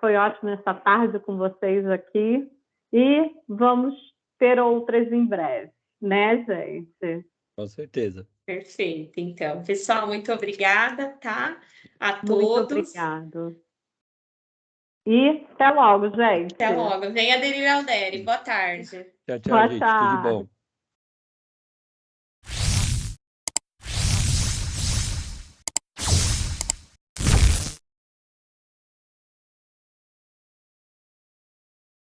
foi ótimo essa tarde com vocês aqui, e vamos ter outras em breve, né, gente? Com certeza. Perfeito, então. Pessoal, muito obrigada, tá? A todos. Muito obrigado. E até logo, gente. Até logo. Venha aderir ao Alderi. Boa tarde. Tchau, Boa gente. tarde. Tudo de bom.